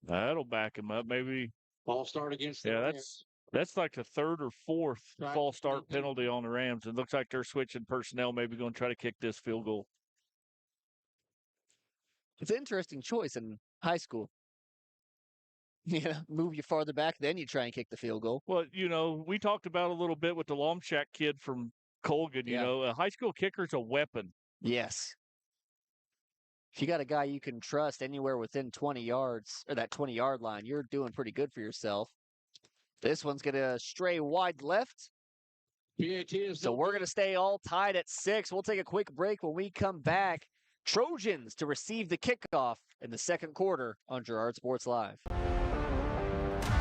That'll back him up. Maybe false start against the Rams. That's like the 3rd or 4th false start penalty on the Rams. It looks like they're switching personnel, maybe going to try to kick this field goal. It's an interesting choice in high school. Yeah, move you farther back, then you try and kick the field goal. Well, you know, we talked about a little bit with the Lomshak kid from Colgan. You know, a high school kicker's a weapon. Yes. if you got a guy you can trust anywhere within 20 yards or that 20-yard line, you're doing pretty good for yourself. This one's going to stray wide left. So we're going to stay all tied at 6. We'll take a quick break. When we come back, Trojans to receive the kickoff in the second quarter on Girard Sports Live.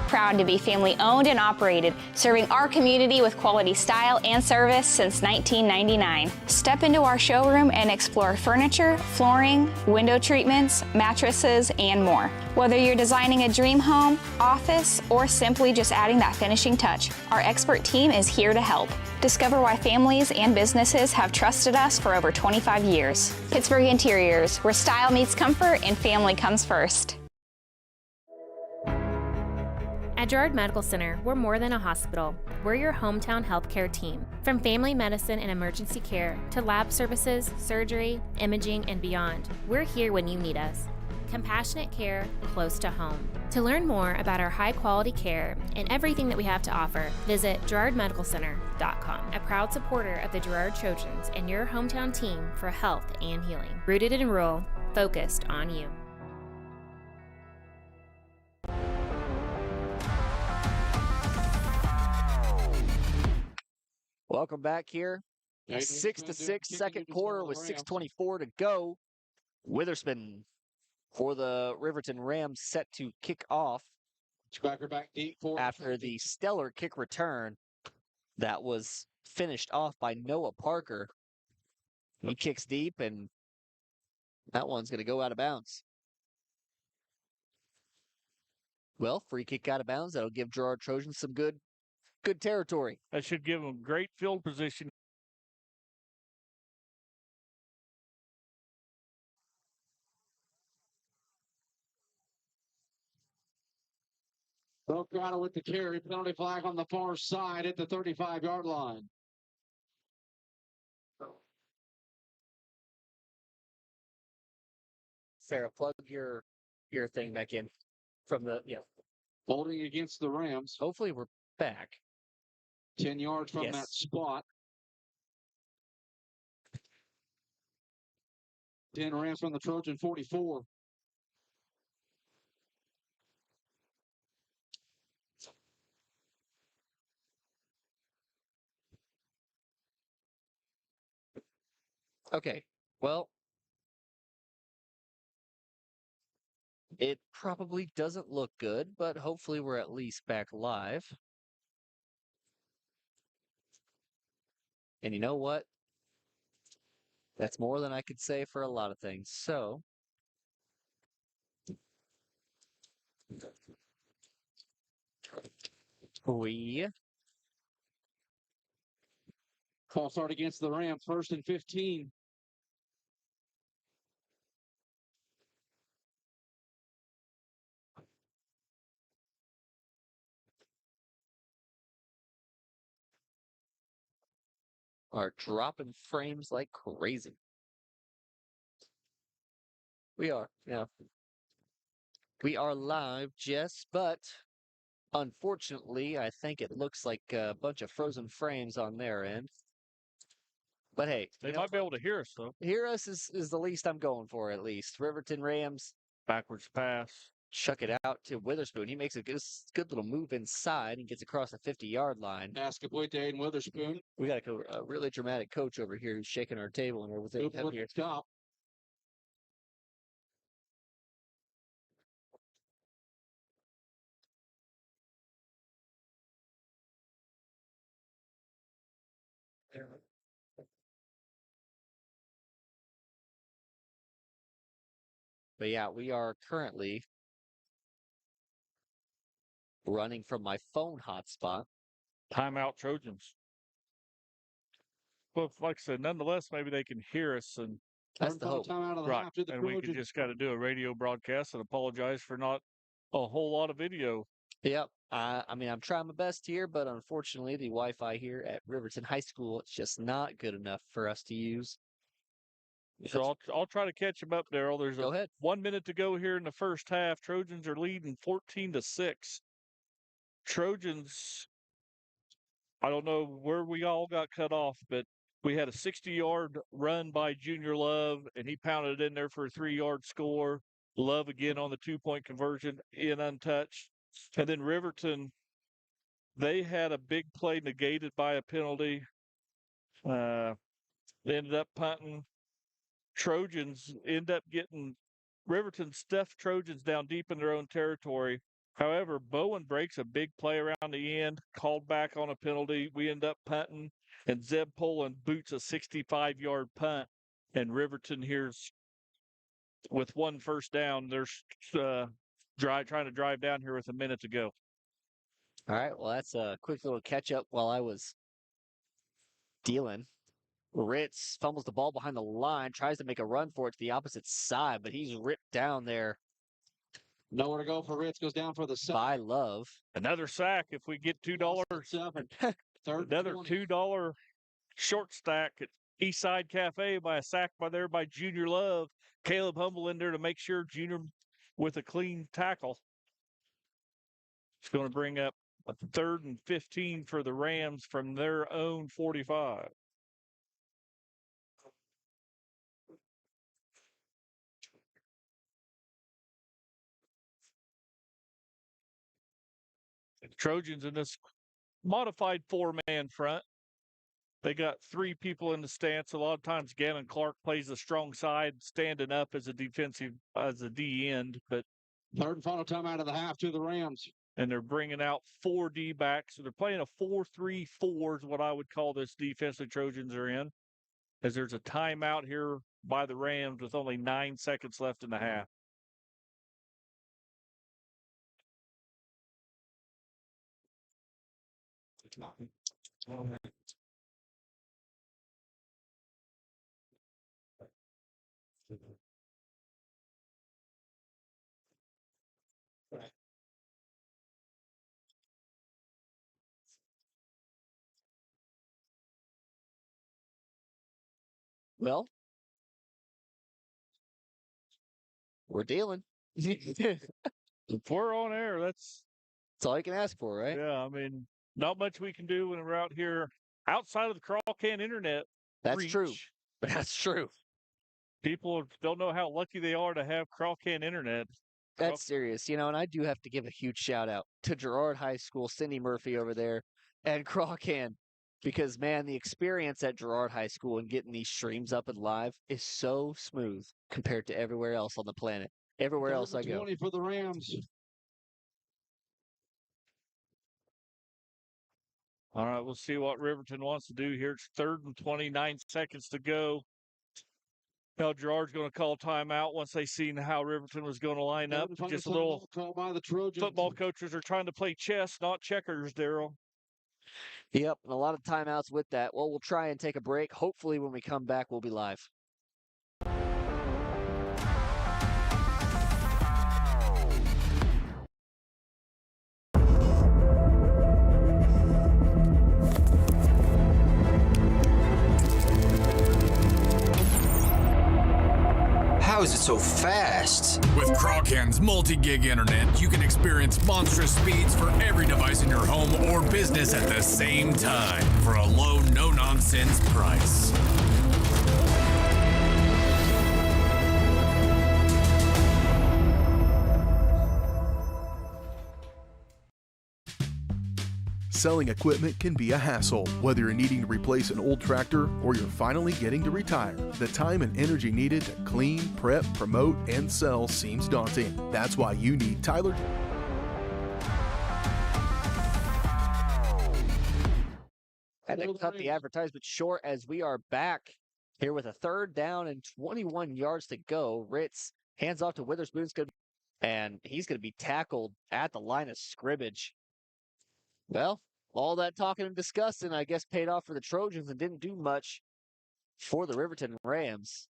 Proud to be family owned and operated, serving our community with quality style and service since 1999. Step into our showroom and explore furniture, flooring, window treatments, mattresses, and more. Whether you're designing a dream home, office, or simply just adding that finishing touch, our expert team is here to help. Discover why families and businesses have trusted us for over 25 years. Pittsburgh Interiors, where style meets comfort and family comes first. At Girard Medical Center, we're more than a hospital. We're your hometown healthcare team. From family medicine and emergency care to lab services, surgery, imaging, and beyond, we're here when you need us. Compassionate care close to home. To learn more about our high-quality care and everything that we have to offer, visit GirardMedicalCenter.com. A proud supporter of the Girard Trojans and your hometown team for health and healing. Rooted in rural, focused on you. Welcome back here. 6-6 second quarter with 6:24 to go. Witherspoon for the Riverton Rams set to kick off Back deep after the stellar kick return that was finished off by Noah Parker. He kicks deep, and that one's going to go out of bounds. Well, free kick out of bounds. That'll give Girard Trojans some good territory. That should give them great field position. Crowder with the carry. Penalty flag on the far side at the 35-yard line. Sarah, plug your thing back in from the Holding against the Rams. Hopefully we're back. 10 yards from that spot. 10 Rams from the Trojan 44. Okay, well, it probably doesn't look good, but hopefully we're at least back live. And you know what? That's more than I could say for a lot of things. So, False start against the Rams. 1st and 15. are dropping frames like crazy. We are, We are live, Jess, but unfortunately, I think it looks like a bunch of frozen frames on their end. But hey, they might be able to hear us, though. Hear us is the least I'm going for, at least. Riverton Rams. Backwards pass. Chuck it out to Witherspoon. He makes a good little move inside and gets across the 50-yard line. Basketball to Aiden Witherspoon. We got a really dramatic coach over here who's shaking our table and everything. Up here. Top. But yeah, we are currently running from my phone hotspot. Timeout Trojans. Well, like I said, nonetheless, maybe they can hear us, and that's the hope. Right, and we can just got to do a radio broadcast and apologize for not a whole lot of video. Yep. I mean, I'm trying my best here, but unfortunately, the Wi-Fi here at Riverton High School, it's just not good enough for us to use. So I'll try to catch them up, Daryl. There's 1 minute to go here in the first half. Trojans are leading 14-6. Trojans, I don't know where we all got cut off, but We had a 60-yard run by Junior Love, and he pounded it in there for a 3-yard score. Love again on the 2-point conversion in untouched. And then Riverton, they had a big play negated by a penalty. They ended up punting. Trojans end up getting Riverton stuffed Trojans down deep in their own territory. However, Bowen breaks a big play around the end, called back on a penalty. We end up punting, and Zeb Poland boots a 65-yard punt. And Riverton here's with 1 first down. They're trying to drive down here with a minute to go. All right, well, that's a quick little catch-up while I was dealing. Ritz fumbles the ball behind the line, tries to make a run for it to the opposite side, but he's ripped down there. Nowhere to go for Ritz, goes down for the sack. By Love. Another sack if we get $2. Another $2 short stack at Eastside Cafe by a sack by Junior Love. Caleb Humble in there to make sure Junior with a clean tackle. It's going to bring up a 3rd and 15 for the Rams from their own 45. Trojans in this modified 4-man front. They got 3 people in the stance. A lot of times Gannon Clark plays the strong side, standing up as a D end. But 3rd and final time out of the half to the Rams. And they're bringing out 4 D-backs. So they're playing a 4-3-4 is what I would call this defense the Trojans are in. As there's a timeout here by the Rams with only 9 seconds left in the half. Well, we're dealing. If we're on air, that's all you can ask for, right? Yeah, I mean, not much we can do when we're out here outside of the Crawl Can internet. That's true. That's true. People don't know how lucky they are to have Crawl Can internet. That's serious, and I do have to give a huge shout out to Girard High School, Cindy Murphy over there, and Crawl Can, because man, the experience at Girard High School and getting these streams up and live is so smooth compared to everywhere else on the planet. Everywhere else I go. 20 for the Rams. All right, we'll see what Riverton wants to do here. It's 3rd and 29 seconds to go. Now Girard's going to call timeout once they seen how Riverton was going to line up. Just a little call by the Trojans. Football coaches are trying to play chess, not checkers, Daryl. Yep, and a lot of timeouts with that. Well, we'll try and take a break. Hopefully when we come back, we'll be live. How is it so fast? With Crawcan's multi-gig internet, you can experience monstrous speeds for every device in your home or business at the same time for a low, no-nonsense price. Selling equipment can be a hassle, whether you're needing to replace an old tractor or you're finally getting to retire. The time and energy needed to clean, prep, promote, and sell seems daunting. That's why you need Tyler. Had to cut the advertisement short as we are back here with a 3rd down and 21 yards to go. Ritz hands off to Witherspoon, and he's going to be tackled at the line of scrimmage. Well, all that talking and discussing, I guess, paid off for the Trojans and didn't do much for the Riverton Rams.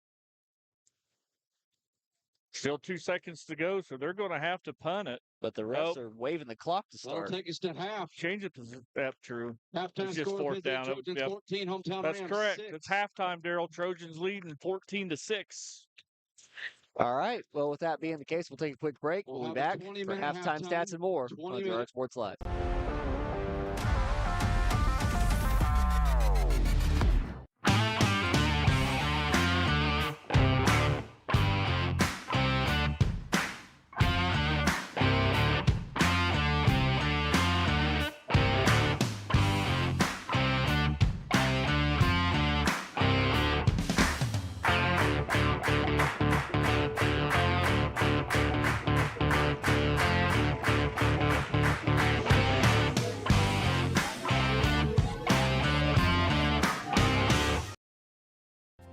Still 2 seconds to go, so they're going to have to punt it. But the refs are waving the clock to start. That'll take us to half. Change it to that, true. Halftime it's just score, 4th down. Trojans 14, hometown That's Rams correct. 6. It's halftime, Daryl. Trojans leading 14-6. All right. Well, with that being the case, we'll take a quick break. We'll be back for halftime stats and more on Girard Sports Live.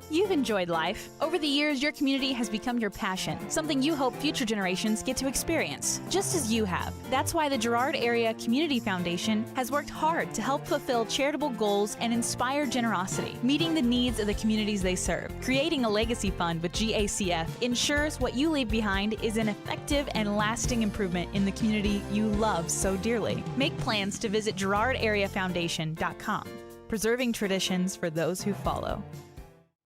You've enjoyed life. Over the years, your community has become your passion, something you hope future generations get to experience, just as you have. That's why the Girard Area Community Foundation has worked hard to help fulfill charitable goals and inspire generosity, meeting the needs of the communities they serve. Creating a legacy fund with GACF ensures what you leave behind is an effective and lasting improvement in the community you love so dearly. Make plans to visit GirardAreaFoundation.com, preserving traditions for those who follow.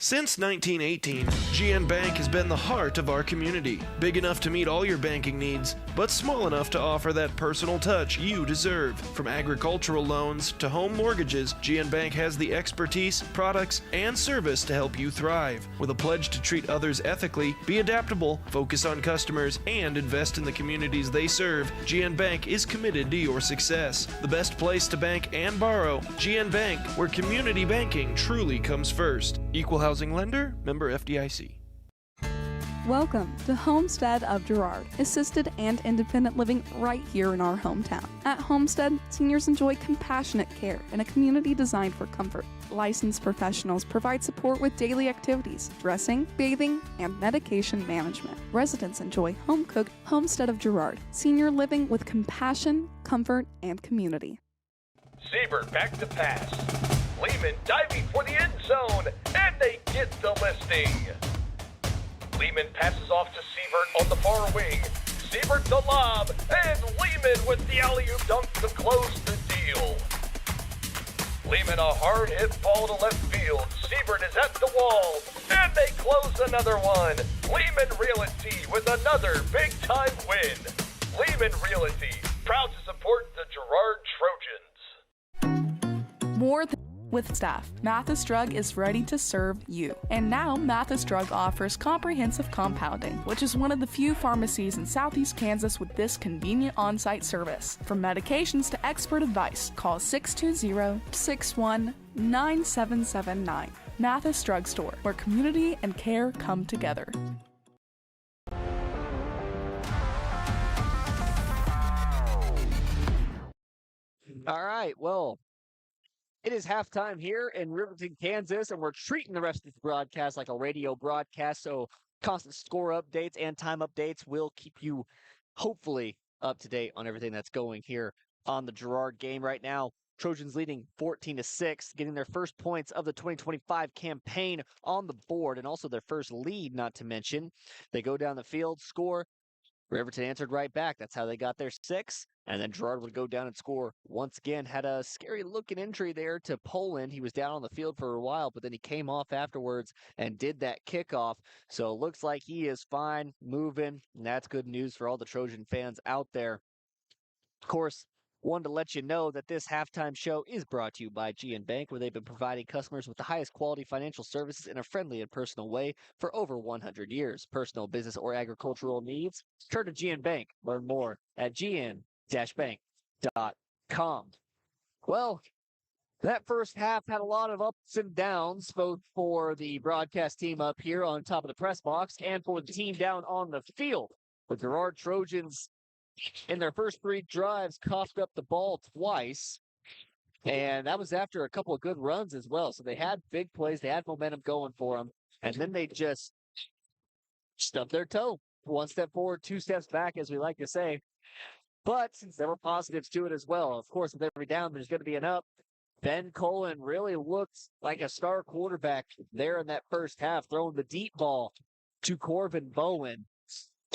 Since 1918, GN Bank has been the heart of our community. Big enough to meet all your banking needs, but small enough to offer that personal touch you deserve. From agricultural loans to home mortgages, GN Bank has the expertise, products, and service to help you thrive. With a pledge to treat others ethically, be adaptable, focus on customers, and invest in the communities they serve, GN Bank is committed to your success. The best place to bank and borrow, GN Bank, where community banking truly comes first. Equal housing lender, member FDIC. Welcome to Homestead of Girard, assisted and independent living right here in our hometown. At Homestead, seniors enjoy compassionate care in a community designed for comfort. Licensed professionals provide support with daily activities, dressing, bathing, and medication management. Residents enjoy home-cooked Homestead of Girard, senior living with compassion, comfort, and community. Siebert back to pass. Lehman diving for the end zone, and they get the listing. Lehman passes off to Siebert on the far wing. Siebert the lob, and Lehman with the alley-oop dunk to close the deal. Lehman a hard hit ball to left field. Siebert is at the wall, and they close another one. Lehman Realty with another big-time win. Lehman Realty, proud to support the Girard Trojans. More than with staff, Mathis Drug is ready to serve you. And now Mathis Drug offers comprehensive compounding, which is one of the few pharmacies in Southeast Kansas with this convenient on-site service. From medications to expert advice, call 620-619779. Mathis Drug Store, where community and care come together. All right, well, it is halftime here in Riverton, Kansas, and we're treating the rest of the broadcast like a radio broadcast, so constant score updates and time updates will keep you hopefully up to date on everything that's going here on the Girard game right now. Trojans leading 14-6, getting their first points of the 2025 campaign on the board, and also their first lead, not to mention. They go down the field, score. Riverton answered right back. That's how they got their 6. And then Girard would go down and score once again. Had a scary-looking injury there to Poland. He was down on the field for a while, but then he came off afterwards and did that kickoff. So it looks like he is fine, moving, and that's good news for all the Trojan fans out there. Of course, wanted to let you know that this halftime show is brought to you by GN Bank, where they've been providing customers with the highest quality financial services in a friendly and personal way for over 100 years. Personal, business, or agricultural needs? Turn to GN Bank. Learn more at gn-bank.com. Well, that first half had a lot of ups and downs, both for the broadcast team up here on top of the press box and for the team down on the field. The Girard Trojans, in their first 3 drives, coughed up the ball twice, and that was after a couple of good runs as well. So they had big plays, they had momentum going for them, and then they just stubbed their toe. 1 step forward, 2 steps back, as we like to say. But there were positives to it as well. Of course, with every down, there's going to be an up. Ben Colin really looked like a star quarterback there in that first half, throwing the deep ball to Corbin Bowen.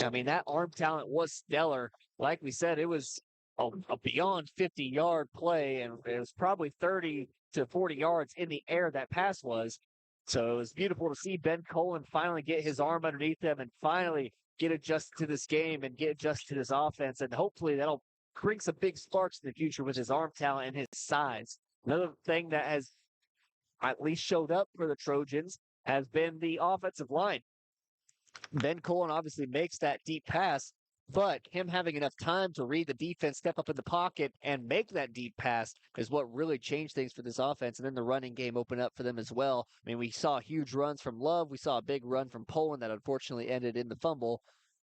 I mean, that arm talent was stellar. Like we said, it was a beyond 50-yard play, and it was probably 30 to 40 yards in the air that pass was. So it was beautiful to see Ben Colin finally get his arm underneath him and finally get adjusted to this game and get adjusted to this offense. And hopefully that'll bring some big sparks in the future with his arm talent and his size. Another thing that has at least showed up for the Trojans has been the offensive line. Ben Colin obviously makes that deep pass, but him having enough time to read the defense, step up in the pocket, and make that deep pass is what really changed things for this offense. And then the running game opened up for them as well. I mean, we saw huge runs from Love. We saw a big run from Poland that unfortunately ended in the fumble.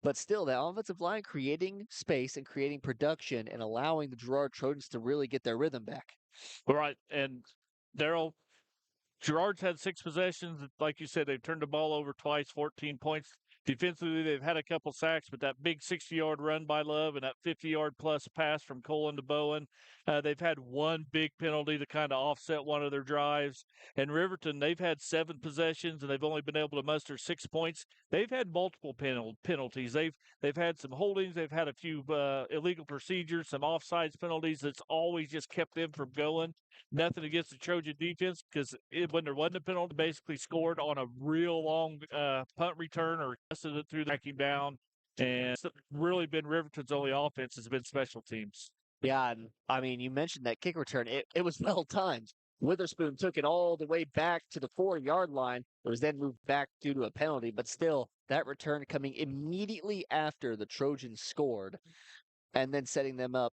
But still, that offensive line creating space and creating production and allowing the Girard Trojans to really get their rhythm back. Right. And Daryl, Girard's had 6 possessions. Like you said, they've turned the ball over twice, 14 points. Defensively, they've had a couple sacks, but that big 60-yard run by Love and that 50-yard plus pass from Colin to Bowen, they've had one big penalty to kind of offset one of their drives. And Riverton, they've had 7 possessions, and they've only been able to muster 6 points. They've had multiple penalties. They've had some holdings. They've had a few illegal procedures, some offsides penalties that's always just kept them from going. Nothing against the Trojan defense because when there wasn't a penalty, basically scored on a real long punt return or tested it through the backing down. And it's really been Riverton's only offense has been special teams. Yeah, and I mean, you mentioned that kick return. It was well timed. Witherspoon took it all the way back to the 4-yard line. It was then moved back due to a penalty, but still, that return coming immediately after the Trojans scored and then setting them up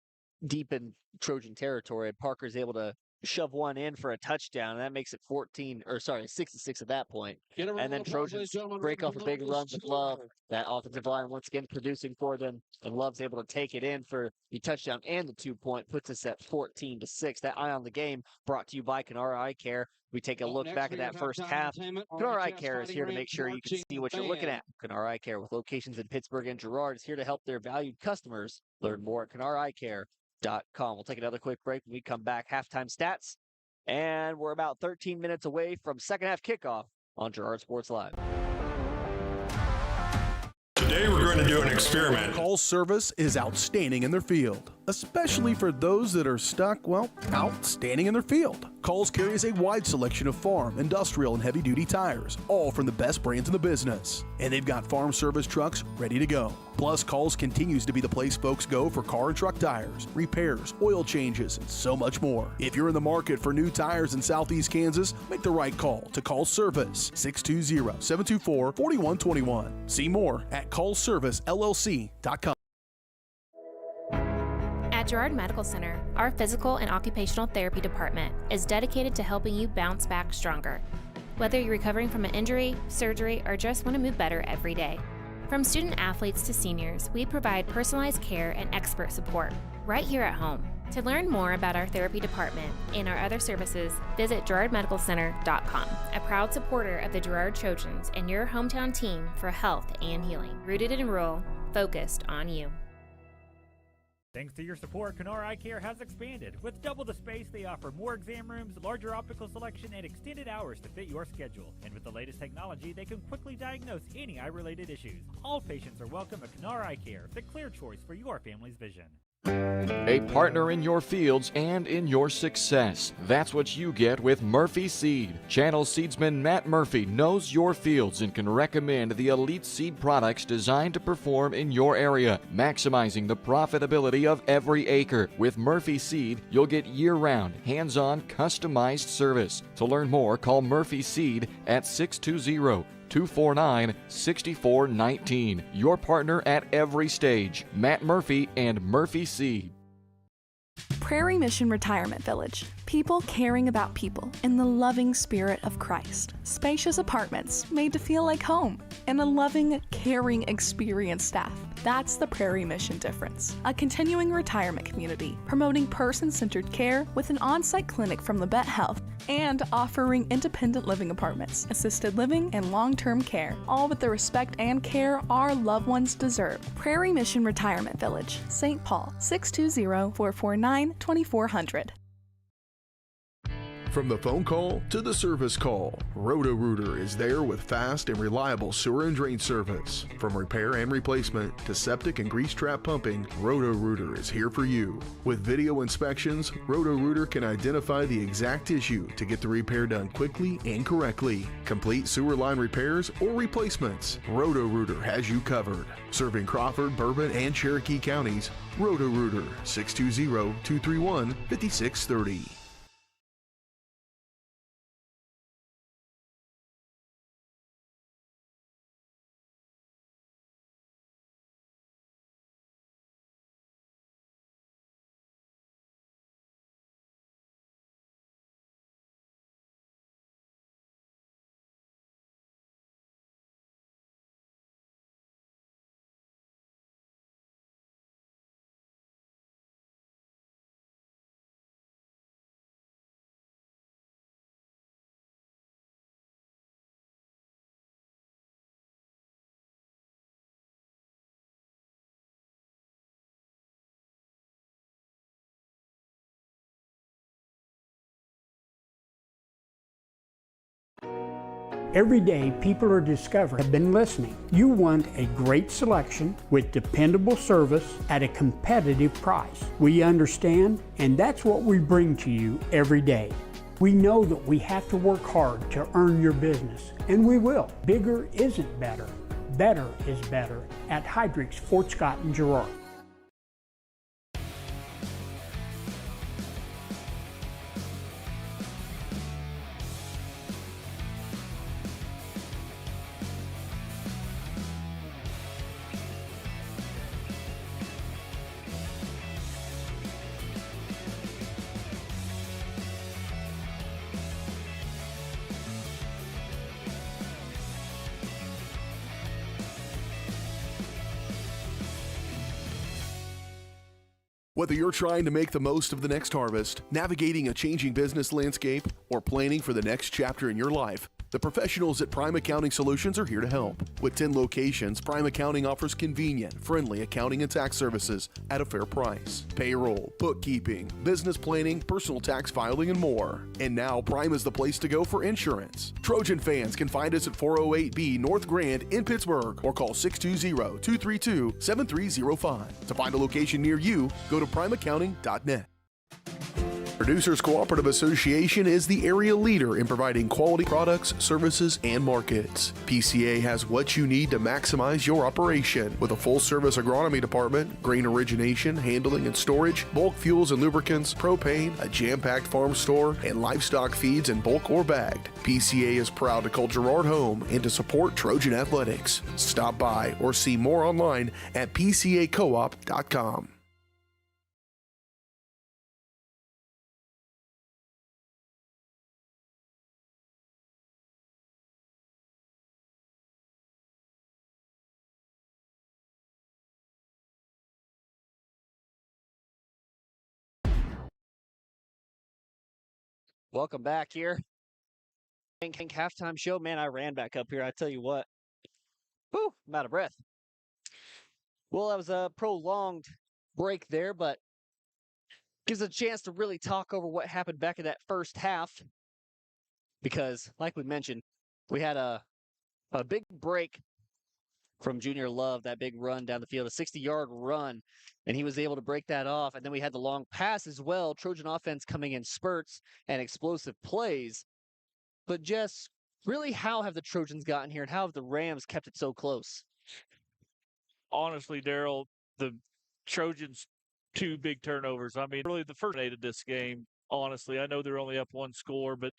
deep in Trojan territory. And Parker's able to shove one in for a touchdown, and that makes it 6-6 at that point. And then Trojans break off a big run with Love. That offensive line once again producing for them, and Love's able to take it in for the touchdown and the 2-point, puts us at 14-6. That eye on the game brought to you by Canara Eye Care. We take a look back at that first half. Canara Eye Care is here to make sure you can see what you're looking at. Canara Eye Care, with locations in Pittsburgh and Girard, is here to help their valued customers. Learn more at CanaraEyeCare.com. We'll take another quick break when we come back. Halftime stats, and we're about 13 minutes away from second half kickoff on Girard Sports Live. Today we're going to do an experiment. Call service is outstanding in their field, especially for those that are stuck, well, outstanding in their field. Coles carries a wide selection of farm, industrial, and heavy-duty tires, all from the best brands in the business. And they've got farm service trucks ready to go. Plus, Coles continues to be the place folks go for car and truck tires, repairs, oil changes, and so much more. If you're in the market for new tires in Southeast Kansas, make the right call to Coles Service, 620-724-4121. See more at ColesServiceLLC.com. At Girard Medical Center, our physical and occupational therapy department is dedicated to helping you bounce back stronger. Whether you're recovering from an injury, surgery, or just want to move better every day. From student athletes to seniors, we provide personalized care and expert support right here at home. To learn more about our therapy department and our other services, visit GirardMedicalCenter.com, a proud supporter of the Girard Trojans and your hometown team for health and healing. Rooted in rural, focused on you. Thanks to your support, Canara Eye Care has expanded. With double the space, they offer more exam rooms, larger optical selection, and extended hours to fit your schedule. And with the latest technology, they can quickly diagnose any eye-related issues. All patients are welcome at Canara Eye Care, the clear choice for your family's vision. A partner in your fields and in your success. That's what you get with Murphy Seed. Channel seedsman Matt Murphy knows your fields and can recommend the elite seed products designed to perform in your area, maximizing the profitability of every acre. With Murphy Seed, you'll get year-round, hands-on, customized service. To learn more, call Murphy Seed at 620-249-6419. Your partner at every stage. Matt Murphy and Murphy Seed. Prairie Mission Retirement Village. People caring about people in the loving spirit of Christ. Spacious apartments made to feel like home. And a loving, caring, experienced staff. That's the Prairie Mission difference. A continuing retirement community promoting person-centered care with an on-site clinic from Labette Health and offering independent living apartments, assisted living, and long-term care, all with the respect and care our loved ones deserve. Prairie Mission Retirement Village, St. Paul, 620-449-2400. From the phone call to the service call, Roto-Rooter is there with fast and reliable sewer and drain service. From repair and replacement to septic and grease trap pumping, Roto-Rooter is here for you. With video inspections, Roto-Rooter can identify the exact issue to get the repair done quickly and correctly. Complete sewer line repairs or replacements, Roto-Rooter has you covered. Serving Crawford, Bourbon, and Cherokee counties, Roto-Rooter, 620-231-5630. Every day, people are discovering have been listening. You want a great selection with dependable service at a competitive price. We understand, and that's what we bring to you every day. We know that we have to work hard to earn your business, and we will. Bigger isn't better. Better is better at Hydrix, Fort Scott, and Girard. Whether you're trying to make the most of the next harvest, navigating a changing business landscape, or planning for the next chapter in your life, the professionals at Prime Accounting Solutions are here to help. With 10 locations, Prime Accounting offers convenient, friendly accounting and tax services at a fair price. Payroll, bookkeeping, business planning, personal tax filing, and more. And now Prime is the place to go for insurance. Trojan fans can find us at 408B North Grand in Pittsburgh or call 620-232-7305. To find a location near you, go to primeaccounting.net. Producers Cooperative Association is the area leader in providing quality products, services, and markets. PCA has what you need to maximize your operation with a full-service agronomy department, grain origination, handling and storage, bulk fuels and lubricants, propane, a jam-packed farm store, and livestock feeds in bulk or bagged. PCA is proud to call Girard home and to support Trojan athletics. Stop by or see more online at pcacoop.com. Welcome back here. Halftime show. Man, I ran back up here. I tell you what. Whew, I'm out of breath. Well, that was a prolonged break there, but gives a chance to really talk over what happened back in that first half. Because, like we mentioned, we had a big break from Junior Love, that big run down the field, a 60-yard run, and he was able to break that off. And then we had the long pass as well. Trojan offense coming in spurts and explosive plays. But Jess, really, how have the Trojans gotten here, and how have the Rams kept it so close? Honestly, Daryl, the Trojans' two big turnovers. I mean, really the first aided this game, honestly. I know they're only up one score, but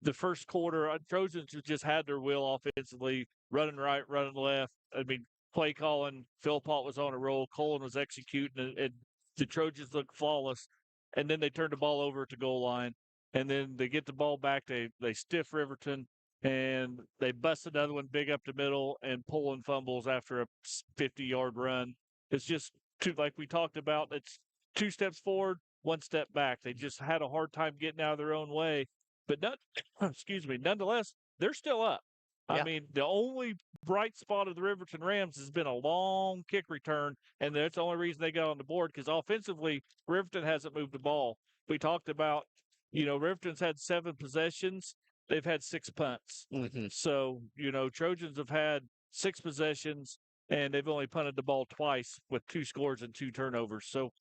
the first quarter, Trojans just had their will offensively, running right, running left. I mean, play calling, Philpott was on a roll, Colin was executing, and the Trojans looked flawless. And then they turned the ball over at the goal line, and then they get the ball back. They stiff Riverton, and they bust another one big up the middle and pulling fumbles after a 50-yard run. It's just like we talked about, it's 2 steps forward, 1 step back. They just had a hard time getting out of their own way. But nonetheless, they're still up. Yeah. I mean, the only bright spot of the Riverton Rams has been a long kick return, and that's the only reason they got on the board, because offensively, Riverton hasn't moved the ball. We talked about, Riverton's had 7 possessions. They've had 6 punts. Mm-hmm. So, Trojans have had 6 possessions, and they've only punted the ball twice with 2 scores and 2 turnovers. So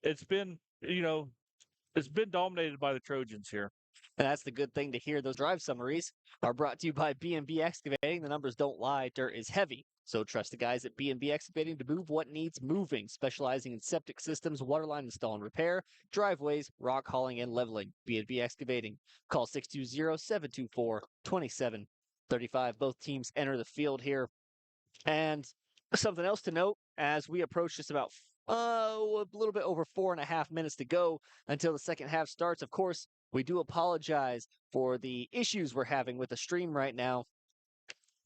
it's been, it's been dominated by the Trojans here. And that's the good thing to hear. Those drive summaries are brought to you by B&B Excavating. The numbers don't lie. Dirt is heavy. So trust the guys at B&B Excavating to move what needs moving, specializing in septic systems, waterline install and repair, driveways, rock hauling, and leveling. B&B Excavating. Call 620-724-2735. Both teams enter the field here. And something else to note, as we approach just about a little bit over 4.5 minutes to go until the second half starts. Of course, we do apologize for the issues we're having with the stream right now.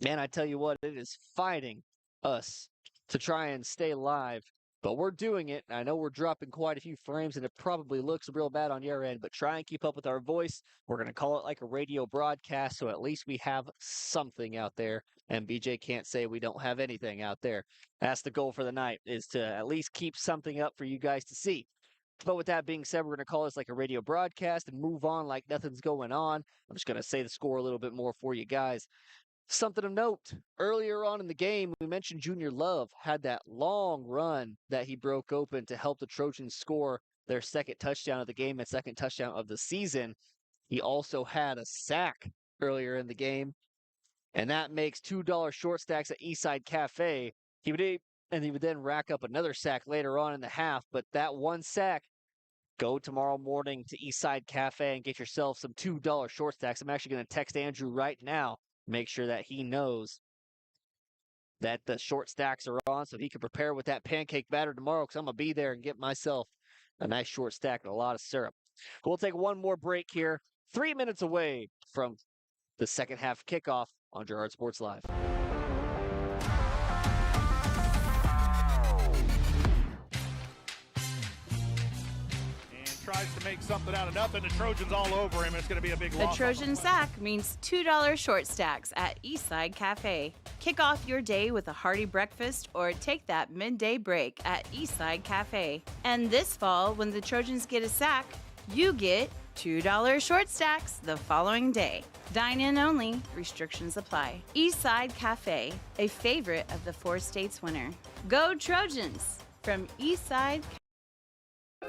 Man, I tell you what, it is fighting us to try and stay live, but we're doing it. I know we're dropping quite a few frames, and it probably looks real bad on your end, but try and keep up with our voice. We're going to call it like a radio broadcast, so at least we have something out there, and BJ can't say we don't have anything out there. That's the goal for the night, is to at least keep something up for you guys to see. But with that being said, we're going to call this like a radio broadcast and move on like nothing's going on. I'm just going to say the score a little bit more for you guys. Something of note, earlier on in the game, we mentioned Junior Love had that long run that he broke open to help the Trojans score their second touchdown of the game and second touchdown of the season. He also had a sack earlier in the game, and that makes $2 short stacks at Eastside Cafe. He would then rack up another sack later on in the half, but that one sack, go tomorrow morning to Eastside Cafe and get yourself some $2 short stacks. I'm actually going to text Andrew right now, make sure that he knows that the short stacks are on so he can prepare with that pancake batter tomorrow, because I'm going to be there and get myself a nice short stack and a lot of syrup. We'll take one more break here, 3 minutes away from the second half kickoff on Girard Sports Live. Tries to make something out of nothing. The Trojans all over him. It's going to be a big A loss. Trojan sack means $2 short stacks at Eastside Cafe. Kick off your day with a hearty breakfast or take that midday break at Eastside Cafe. And this fall, when the Trojans get a sack, you get $2 short stacks the following day. Dine in only. Restrictions apply. Eastside Cafe, a favorite of the 4 states winner. Go Trojans! From Eastside Cafe.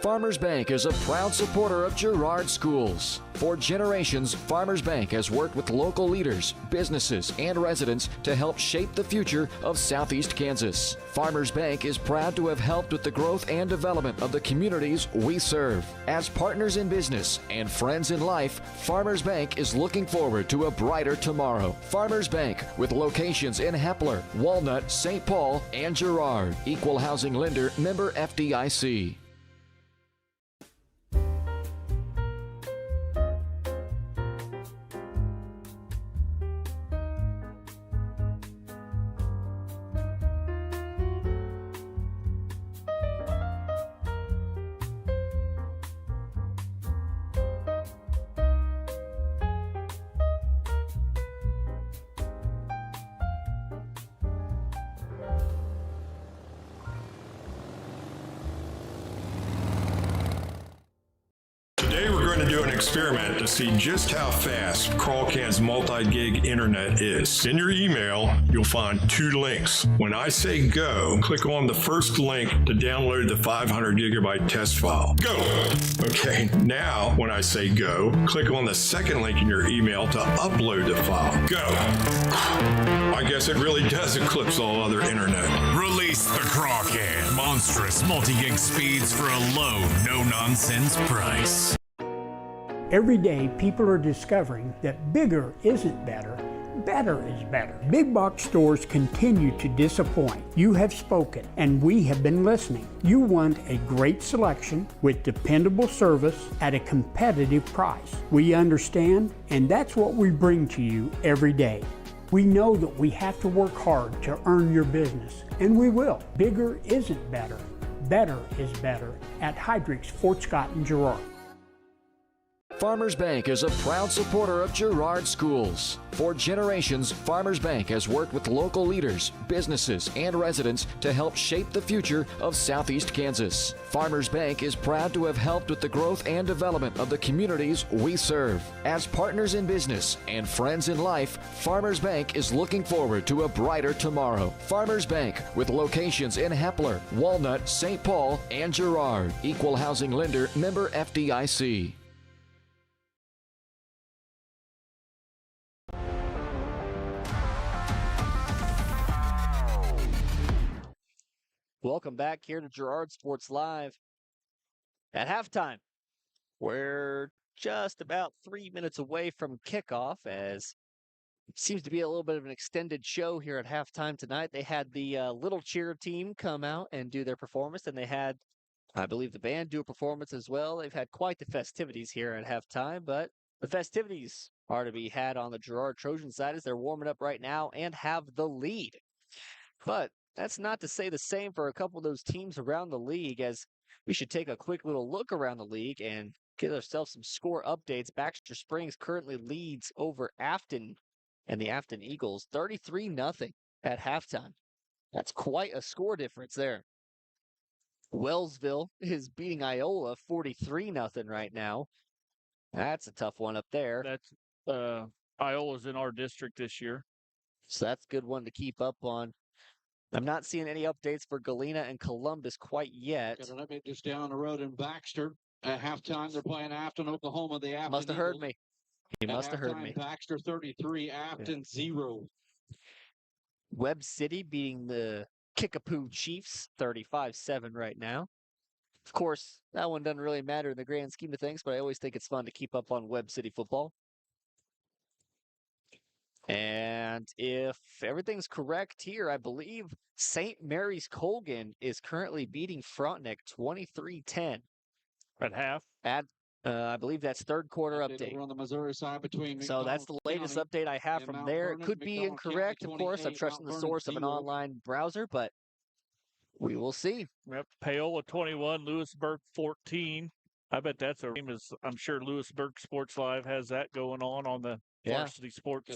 Farmers Bank is a proud supporter of Girard schools. For generations, Farmers Bank has worked with local leaders, businesses, and residents to help shape the future of Southeast Kansas. Farmers Bank is proud to have helped with the growth and development of the communities we serve. As partners in business and friends in life, Farmers Bank is looking forward to a brighter tomorrow. Farmers Bank, with locations in Hepler, Walnut, St. Paul, and Girard. Equal housing lender, member FDIC. Today we're going to do an experiment to see just how fast Crawlcan's multi-gig internet is. In your email, you'll find 2 links. When I say go, click on the first link to download the 500 gigabyte test file. Go! Okay, now when I say go, click on the second link in your email to upload the file. Go! I guess it really does eclipse all other internet. Release the Crawcan. Monstrous multi-gig speeds for a low, no-nonsense price. Every day, people are discovering that bigger isn't better, better is better. Big box stores continue to disappoint. You have spoken, and we have been listening. You want a great selection with dependable service at a competitive price. We understand, and that's what we bring to you every day. We know that we have to work hard to earn your business, and we will. Bigger isn't better, better is better at Heidrick's, Fort Scott, and Girard. Farmers Bank is a proud supporter of Girard schools. For generations, Farmers Bank has worked with local leaders, businesses, and residents to help shape the future of Southeast Kansas. Farmers Bank is proud to have helped with the growth and development of the communities we serve. As partners in business and friends in life, Farmers Bank is looking forward to a brighter tomorrow. Farmers Bank, with locations in Hepler, Walnut, St. Paul, and Girard. Equal housing lender, member FDIC. Welcome back here to Girard Sports Live. At halftime, we're just about 3 minutes away from kickoff, as it seems to be a little bit of an extended show here at halftime tonight. They had the Little Cheer team come out and do their performance, and they had, I believe, the band do a performance as well. They've had quite the festivities here at halftime, but the festivities are to be had on the Girard Trojan side as they're warming up right now and have the lead. But that's not to say the same for a couple of those teams around the league, as we should take a quick little look around the league and get ourselves some score updates. Baxter Springs currently leads over Afton and the Afton Eagles 33-0 at halftime. That's quite a score difference there. Wellsville is beating Iola 43-0 right now. That's a tough one up there. That's Iola's in our district this year. So that's a good one to keep up on. I'm not seeing any updates for Galena and Columbus quite yet. Got an update just down the road in Baxter. At halftime, they're playing Afton, Oklahoma. The Afton Must have heard me. He must have heard me. Baxter 33, Afton 0. Webb City beating the Kickapoo Chiefs 35-7 right now. Of course, that one doesn't really matter in the grand scheme of things, but I always think it's fun to keep up on Webb City football. And if everything's correct here, I believe St. Mary's Colgan is currently beating Frontenac 23-10. At half? I believe that's third quarter update. Over on the Missouri side between So that's the latest update I have from there. It could be incorrect, of course. I'm trusting the source of an online browser, but we will see. Yep. Paola 21, Lewisburg 14. I bet that's a game. I'm sure Lewisburg Sports Live has that going on the Varsity Sports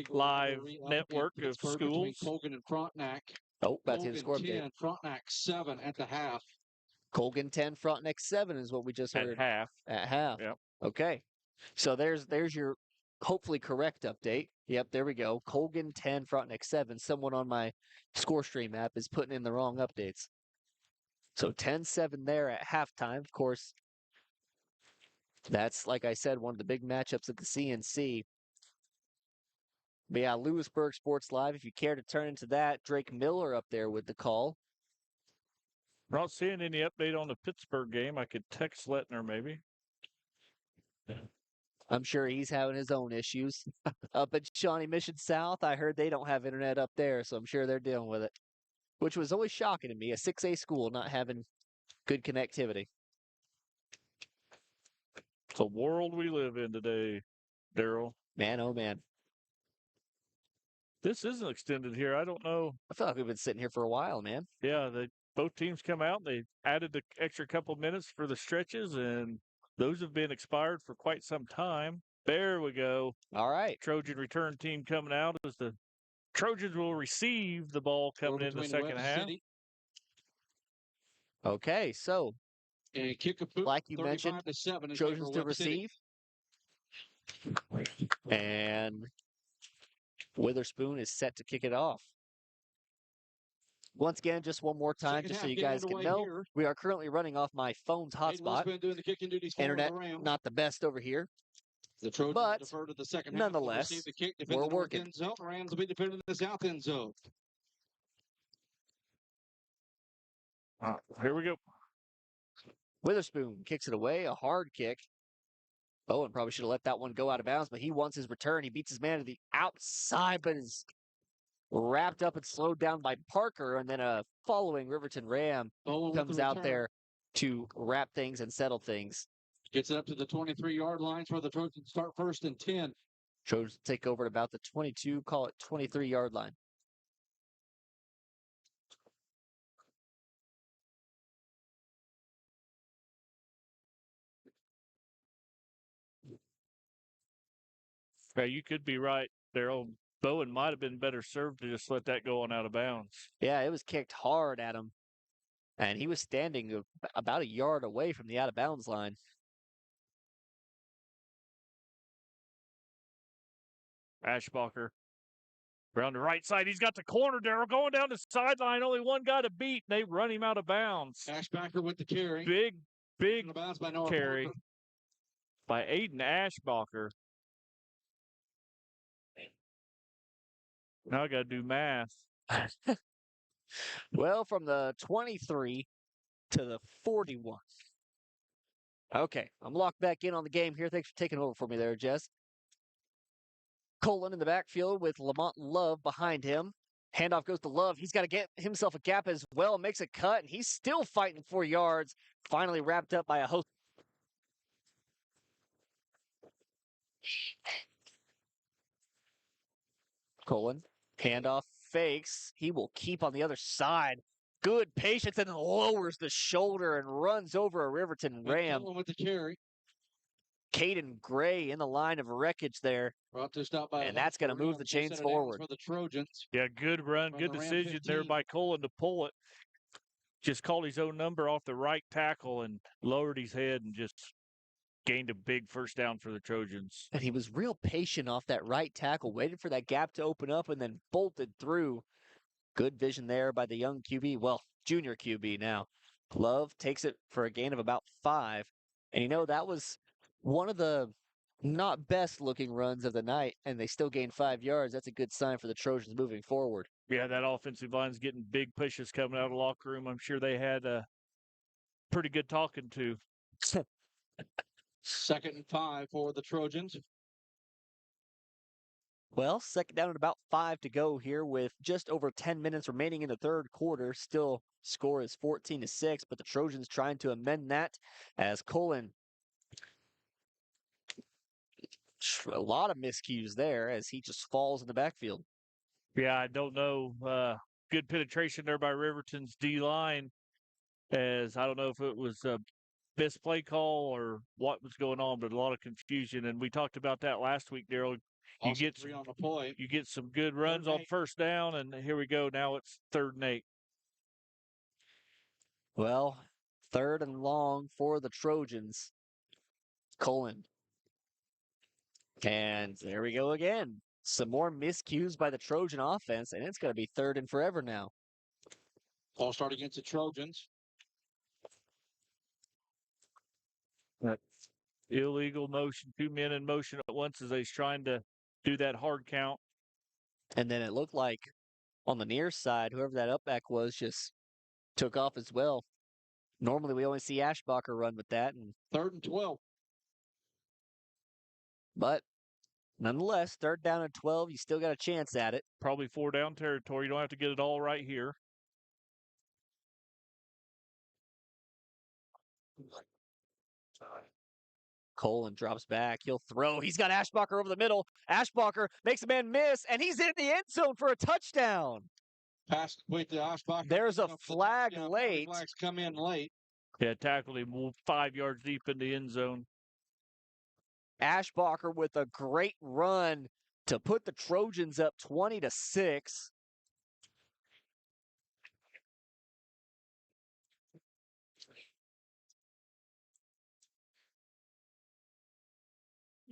Live network of schools. Colgan and Frontenac. Oh, about to the score update. 10, Frontenac 7 at the half. Colgan 10, Frontenac 7 is what we just heard. At half. At half. Yep. Okay. So there's your hopefully correct update. Yep, there we go. Colgan 10, Frontenac 7. Someone on my ScoreStream app is putting in the wrong updates. So 10-7 there at halftime. Of course, that's, like I said, one of the big matchups at the CNC. But yeah, Lewisburg Sports Live, if you care to turn into that. Drake Miller up there with the call. Not seeing any update on the Pittsburgh game. I could text Lettner maybe. I'm sure he's having his own issues. Up at Shawnee Mission South, I heard they don't have internet up there, so I'm sure they're dealing with it. Which was always shocking to me, a 6A school not having good connectivity. It's a world we live in today, Daryl. Man, oh man. This isn't extended here. I don't know. I feel like we've been sitting here for a while, man. Yeah, both teams come out. They added the extra couple minutes for the stretches, and those have been expired for quite some time. There we go. All right. Trojan return team coming out as the Trojans will receive the ball coming in the second half. Okay, so and Kickapoo, like you mentioned, Trojans to receive. And Witherspoon is set to kick it off. Once again, just one more time, just so you guys can know, we are currently running off my phone's hotspot. Internet, not the best over here. But nonetheless, we're working. Rams will be defending the south end zone. Here we go. Witherspoon kicks it away, a hard kick. Bowen probably should have let that one go out of bounds, but he wants his return. He beats his man to the outside, but is wrapped up and slowed down by Parker, and then a following Riverton Ram comes out there to wrap things and settle things. Gets it up to the 23-yard line where the Trojans start first and 10. Trojans take over at about the 22, call it 23-yard line. Yeah, you could be right, Daryl. Bowen might have been better served to just let that go on out of bounds. Yeah, it was kicked hard at him. And he was standing about a yard away from the out-of-bounds line. Ashbacher around the right side. He's got the corner, Daryl, going down the sideline. Only one guy to beat, and they run him out of bounds. Ashbacher with the carry. Big carry by Aiden Ashbacher. Now I got to do math. Well, from the 23 to the 41. Okay, I'm locked back in on the game here. Thanks for taking over for me there, Jess. Colin in the backfield with Lamont Love behind him. Handoff goes to Love. He's got to get himself a gap as well. Makes a cut, and he's still fighting 4 yards. Finally wrapped up by a host. Colin, handoff fakes. He will keep on the other side. Good patience and lowers the shoulder and runs over a Riverton Ram. With the carry. Caden Gray in the line of wreckage there. And that's going to move the chains forward. For the Trojans. Yeah, good run. Good decision there by Colin to pull it. just called his own number off the right tackle and lowered his head and just gained a big first down for the Trojans. And he was real patient off that right tackle, waited for that gap to open up and then bolted through. Good vision there by the young QB. Well, junior QB now. Love takes it for a gain of about 5. And that was one of the not best looking runs of the night, and they still gained 5 yards. That's a good sign for the Trojans moving forward. Yeah, that offensive line's getting big pushes coming out of the locker room. I'm sure they had a pretty good talking to. 2nd and 5 for the Trojans. Well, 2nd down and about 5 to go here with just over 10 minutes remaining in the 3rd quarter. Still, score is 14-6, but the Trojans trying to amend that as Cullen. A lot of miscues there as he just falls in the backfield. Yeah, I don't know. Good penetration there by Riverton's D-line, as I don't know if it was a missed play call or what was going on, but a lot of confusion. And we talked about that last week, Daryl. You get some good runs on first down, and here we go. Now it's 3rd and 8. Well, 3rd and long for the Trojans. Cullen. And there we go again. Some more miscues by the Trojan offense, and it's going to be 3rd and forever now. Ball start against the Trojans. Illegal motion, 2 men in motion at once as they're trying to do that hard count. And then it looked like on the near side, whoever that up back was just took off as well. Normally we only see Ashbacher run with that. And 3rd and 12. But nonetheless, 3rd down and 12, you still got a chance at it. Probably 4 down territory. You don't have to get it all right here. Cullen drops back. He'll throw. He's got Ashbacher over the middle. Ashbacher makes a man miss, and he's in the end zone for a touchdown. Pass complete to Ashbacher. There's a flag late. Flags come in late. Yeah, tackled him 5 yards deep in the end zone. Ashbacher with a great run to put the Trojans up 20-6.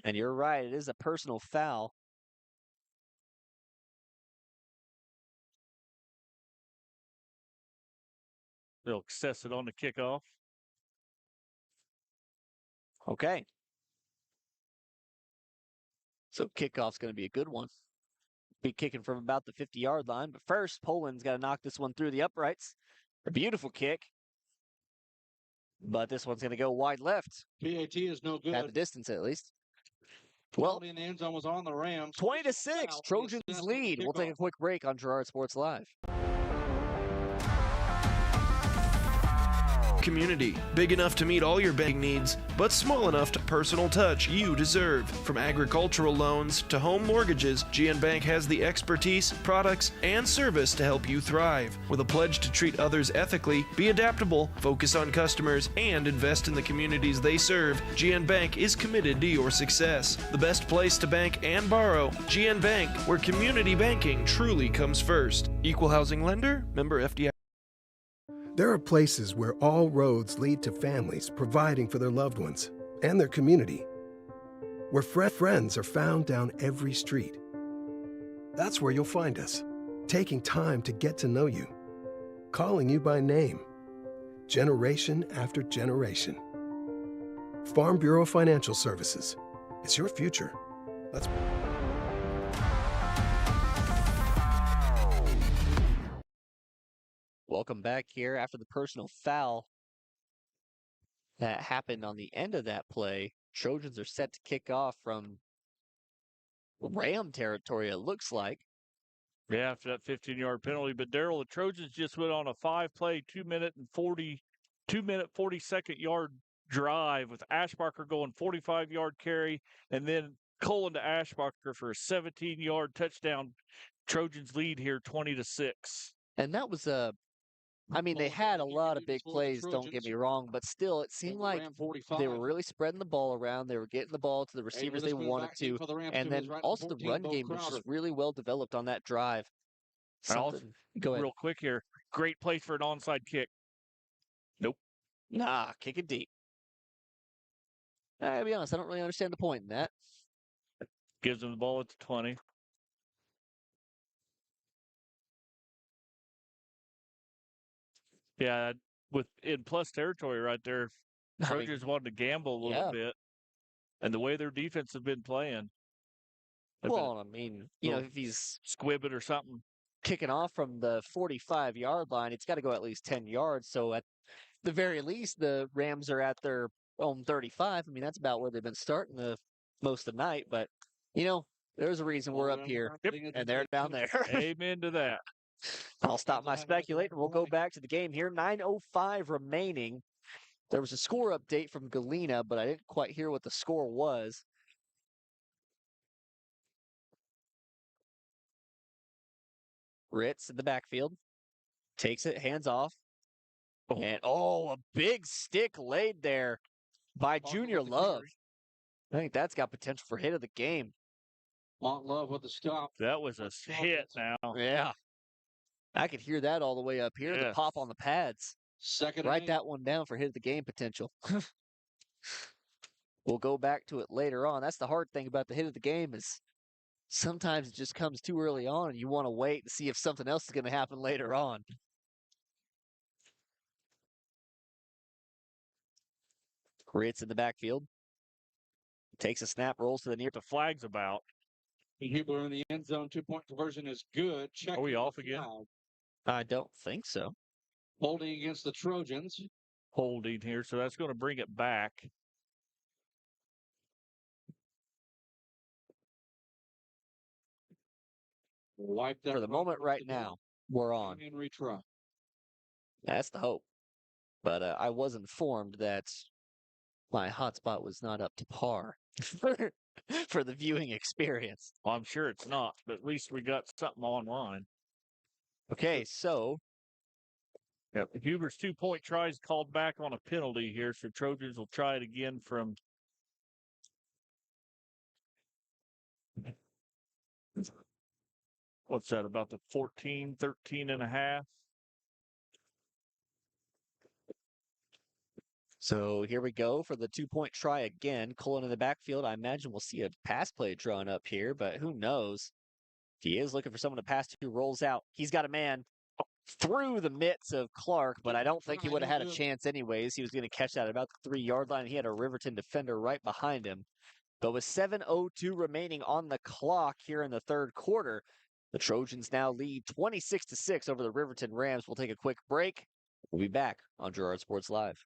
And you're right, it is a personal foul. They'll assess it on the kickoff. Okay. So kickoff's going to be a good one. Be kicking from about the 50-yard line. But first, Poland's got to knock this one through the uprights. A beautiful kick. But this one's going to go wide left. PAT is no good. At the distance, at least. Well, in the end zone was on the Rams. 20-6, Trojans lead. We'll take a quick break on Girard Sports Live. Community, big enough to meet all your banking needs, but small enough to personal touch you deserve. From agricultural loans to home mortgages, GN Bank has the expertise, products, and service to help you thrive. With a pledge to treat others ethically, be adaptable, focus on customers, and invest in the communities they serve, GN Bank is committed to your success. The best place to bank and borrow, GN Bank, where community banking truly comes first. Equal housing lender, member FDIC. There are places where all roads lead to families providing for their loved ones and their community, where friends are found down every street. That's where you'll find us, taking time to get to know you, calling you by name, generation after generation. Farm Bureau Financial Services. It's your future. Let's... Welcome back here after the personal foul that happened on the end of that play. Trojans are set to kick off from Ram territory, it looks like. Yeah, after that 15-yard penalty. But, Daryl, the Trojans just went on a 5-play, 2-minute 42nd yard drive with Ashbacher going 45-yard carry, and then Cullen to Ashbacher for a 17-yard touchdown. Trojans lead here 20-6. And that was they had a lot of big plays, don't get me wrong, but still, it seemed like they were really spreading the ball around. They were getting the ball to the receivers they wanted to. And then also the run game was just really well developed on that drive. Go ahead. Real quick here. Great play for an onside kick. Nah, kick it deep. I'll be honest, I don't really understand the point in that. Gives them the ball at the 20. Yeah, in plus territory right there, Trojans wanted to gamble a little bit. And the way their defense has been playing. Well, I mean, if he's squibbit or something, kicking off from the 45-yard line, it's got to go at least 10 yards. So at the very least, the Rams are at their own 35. I mean, that's about where they've been starting the most of the night. But, there's a reason we're up here and they're down there. Amen to that. I'll stop my speculating. We'll go back to the game here. 9:05 remaining. There was a score update from Galena, but I didn't quite hear what the score was. Ritz in the backfield. Takes it, hands off. And, a big stick laid there by Junior Love. I think that's got potential for hit of the game. Mont Love with the stop. That was a hit now. Yeah. I could hear that all the way up here. The pop on the pads. Write that one down for hit of the game potential. We'll go back to it later on. That's the hard thing about the hit of the game is sometimes it just comes too early on and you want to wait and see if something else is going to happen later on. Ritz in the backfield. Takes a snap, rolls to the near. The flag's about. People are in the end zone. 2-point conversion is good. Check. Are we off again? I don't think so. Holding against the Trojans. Holding here, so that's going to bring it back. Wipe that for the moment right now, we're on. And retry. That's the hope. But I was informed that my hotspot was not up to par for the viewing experience. Well, I'm sure it's not, but at least we got something online. Okay, so. Yep. Huber's 2-point try is called back on a penalty here, so Trojans will try it again from. What's that, about the 13 and a half? So here we go for the 2-point try again. Cullen in the backfield. I imagine we'll see a pass play drawn up here, but who knows? If he is looking for someone to pass to, rolls out. He's got a man through the mitts of Clark, but I don't think he would have had a chance anyways. He was going to catch that at about the 3-yard line. He had a Riverton defender right behind him. But with 7:02 remaining on the clock here in the third quarter, the Trojans now lead 26-6 over the Riverton Rams. We'll take a quick break. We'll be back on Girard Sports Live.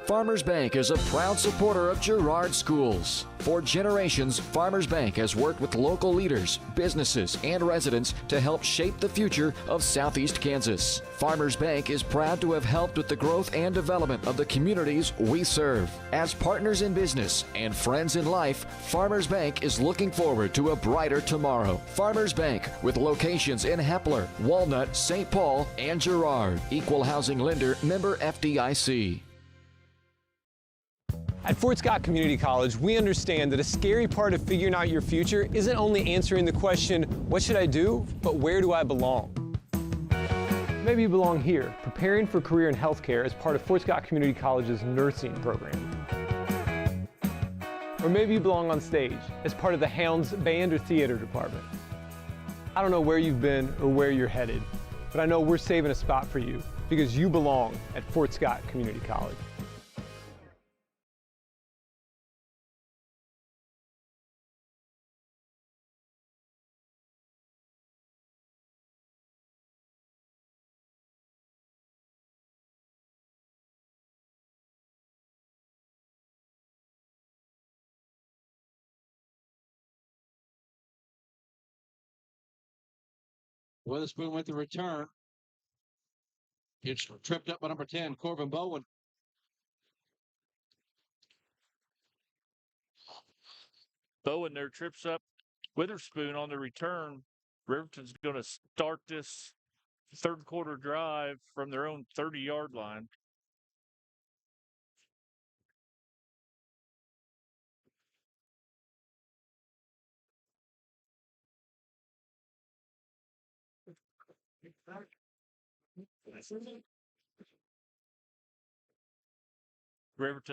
Farmers Bank is a proud supporter of Girard schools. For generations, Farmers Bank has worked with local leaders, businesses, and residents to help shape the future of Southeast Kansas. Farmers Bank is proud to have helped with the growth and development of the communities we serve. As partners in business and friends in life, Farmers Bank is looking forward to a brighter tomorrow. Farmers Bank, with locations in Hepler, Walnut, St. Paul, and Girard. Equal housing lender, member FDIC. At Fort Scott Community College, we understand that a scary part of figuring out your future isn't only answering the question, what should I do, but where do I belong? Maybe you belong here, preparing for a career in healthcare as part of Fort Scott Community College's nursing program. Or maybe you belong on stage as part of the Hounds band or theater department. I don't know where you've been or where you're headed, but I know we're saving a spot for you because you belong at Fort Scott Community College. Witherspoon with the return. It's tripped up by number 10, Corbin Bowen. Bowen there trips up Witherspoon on the return. Riverton's going to start this third quarter drive from their own 30-yard line. Riverton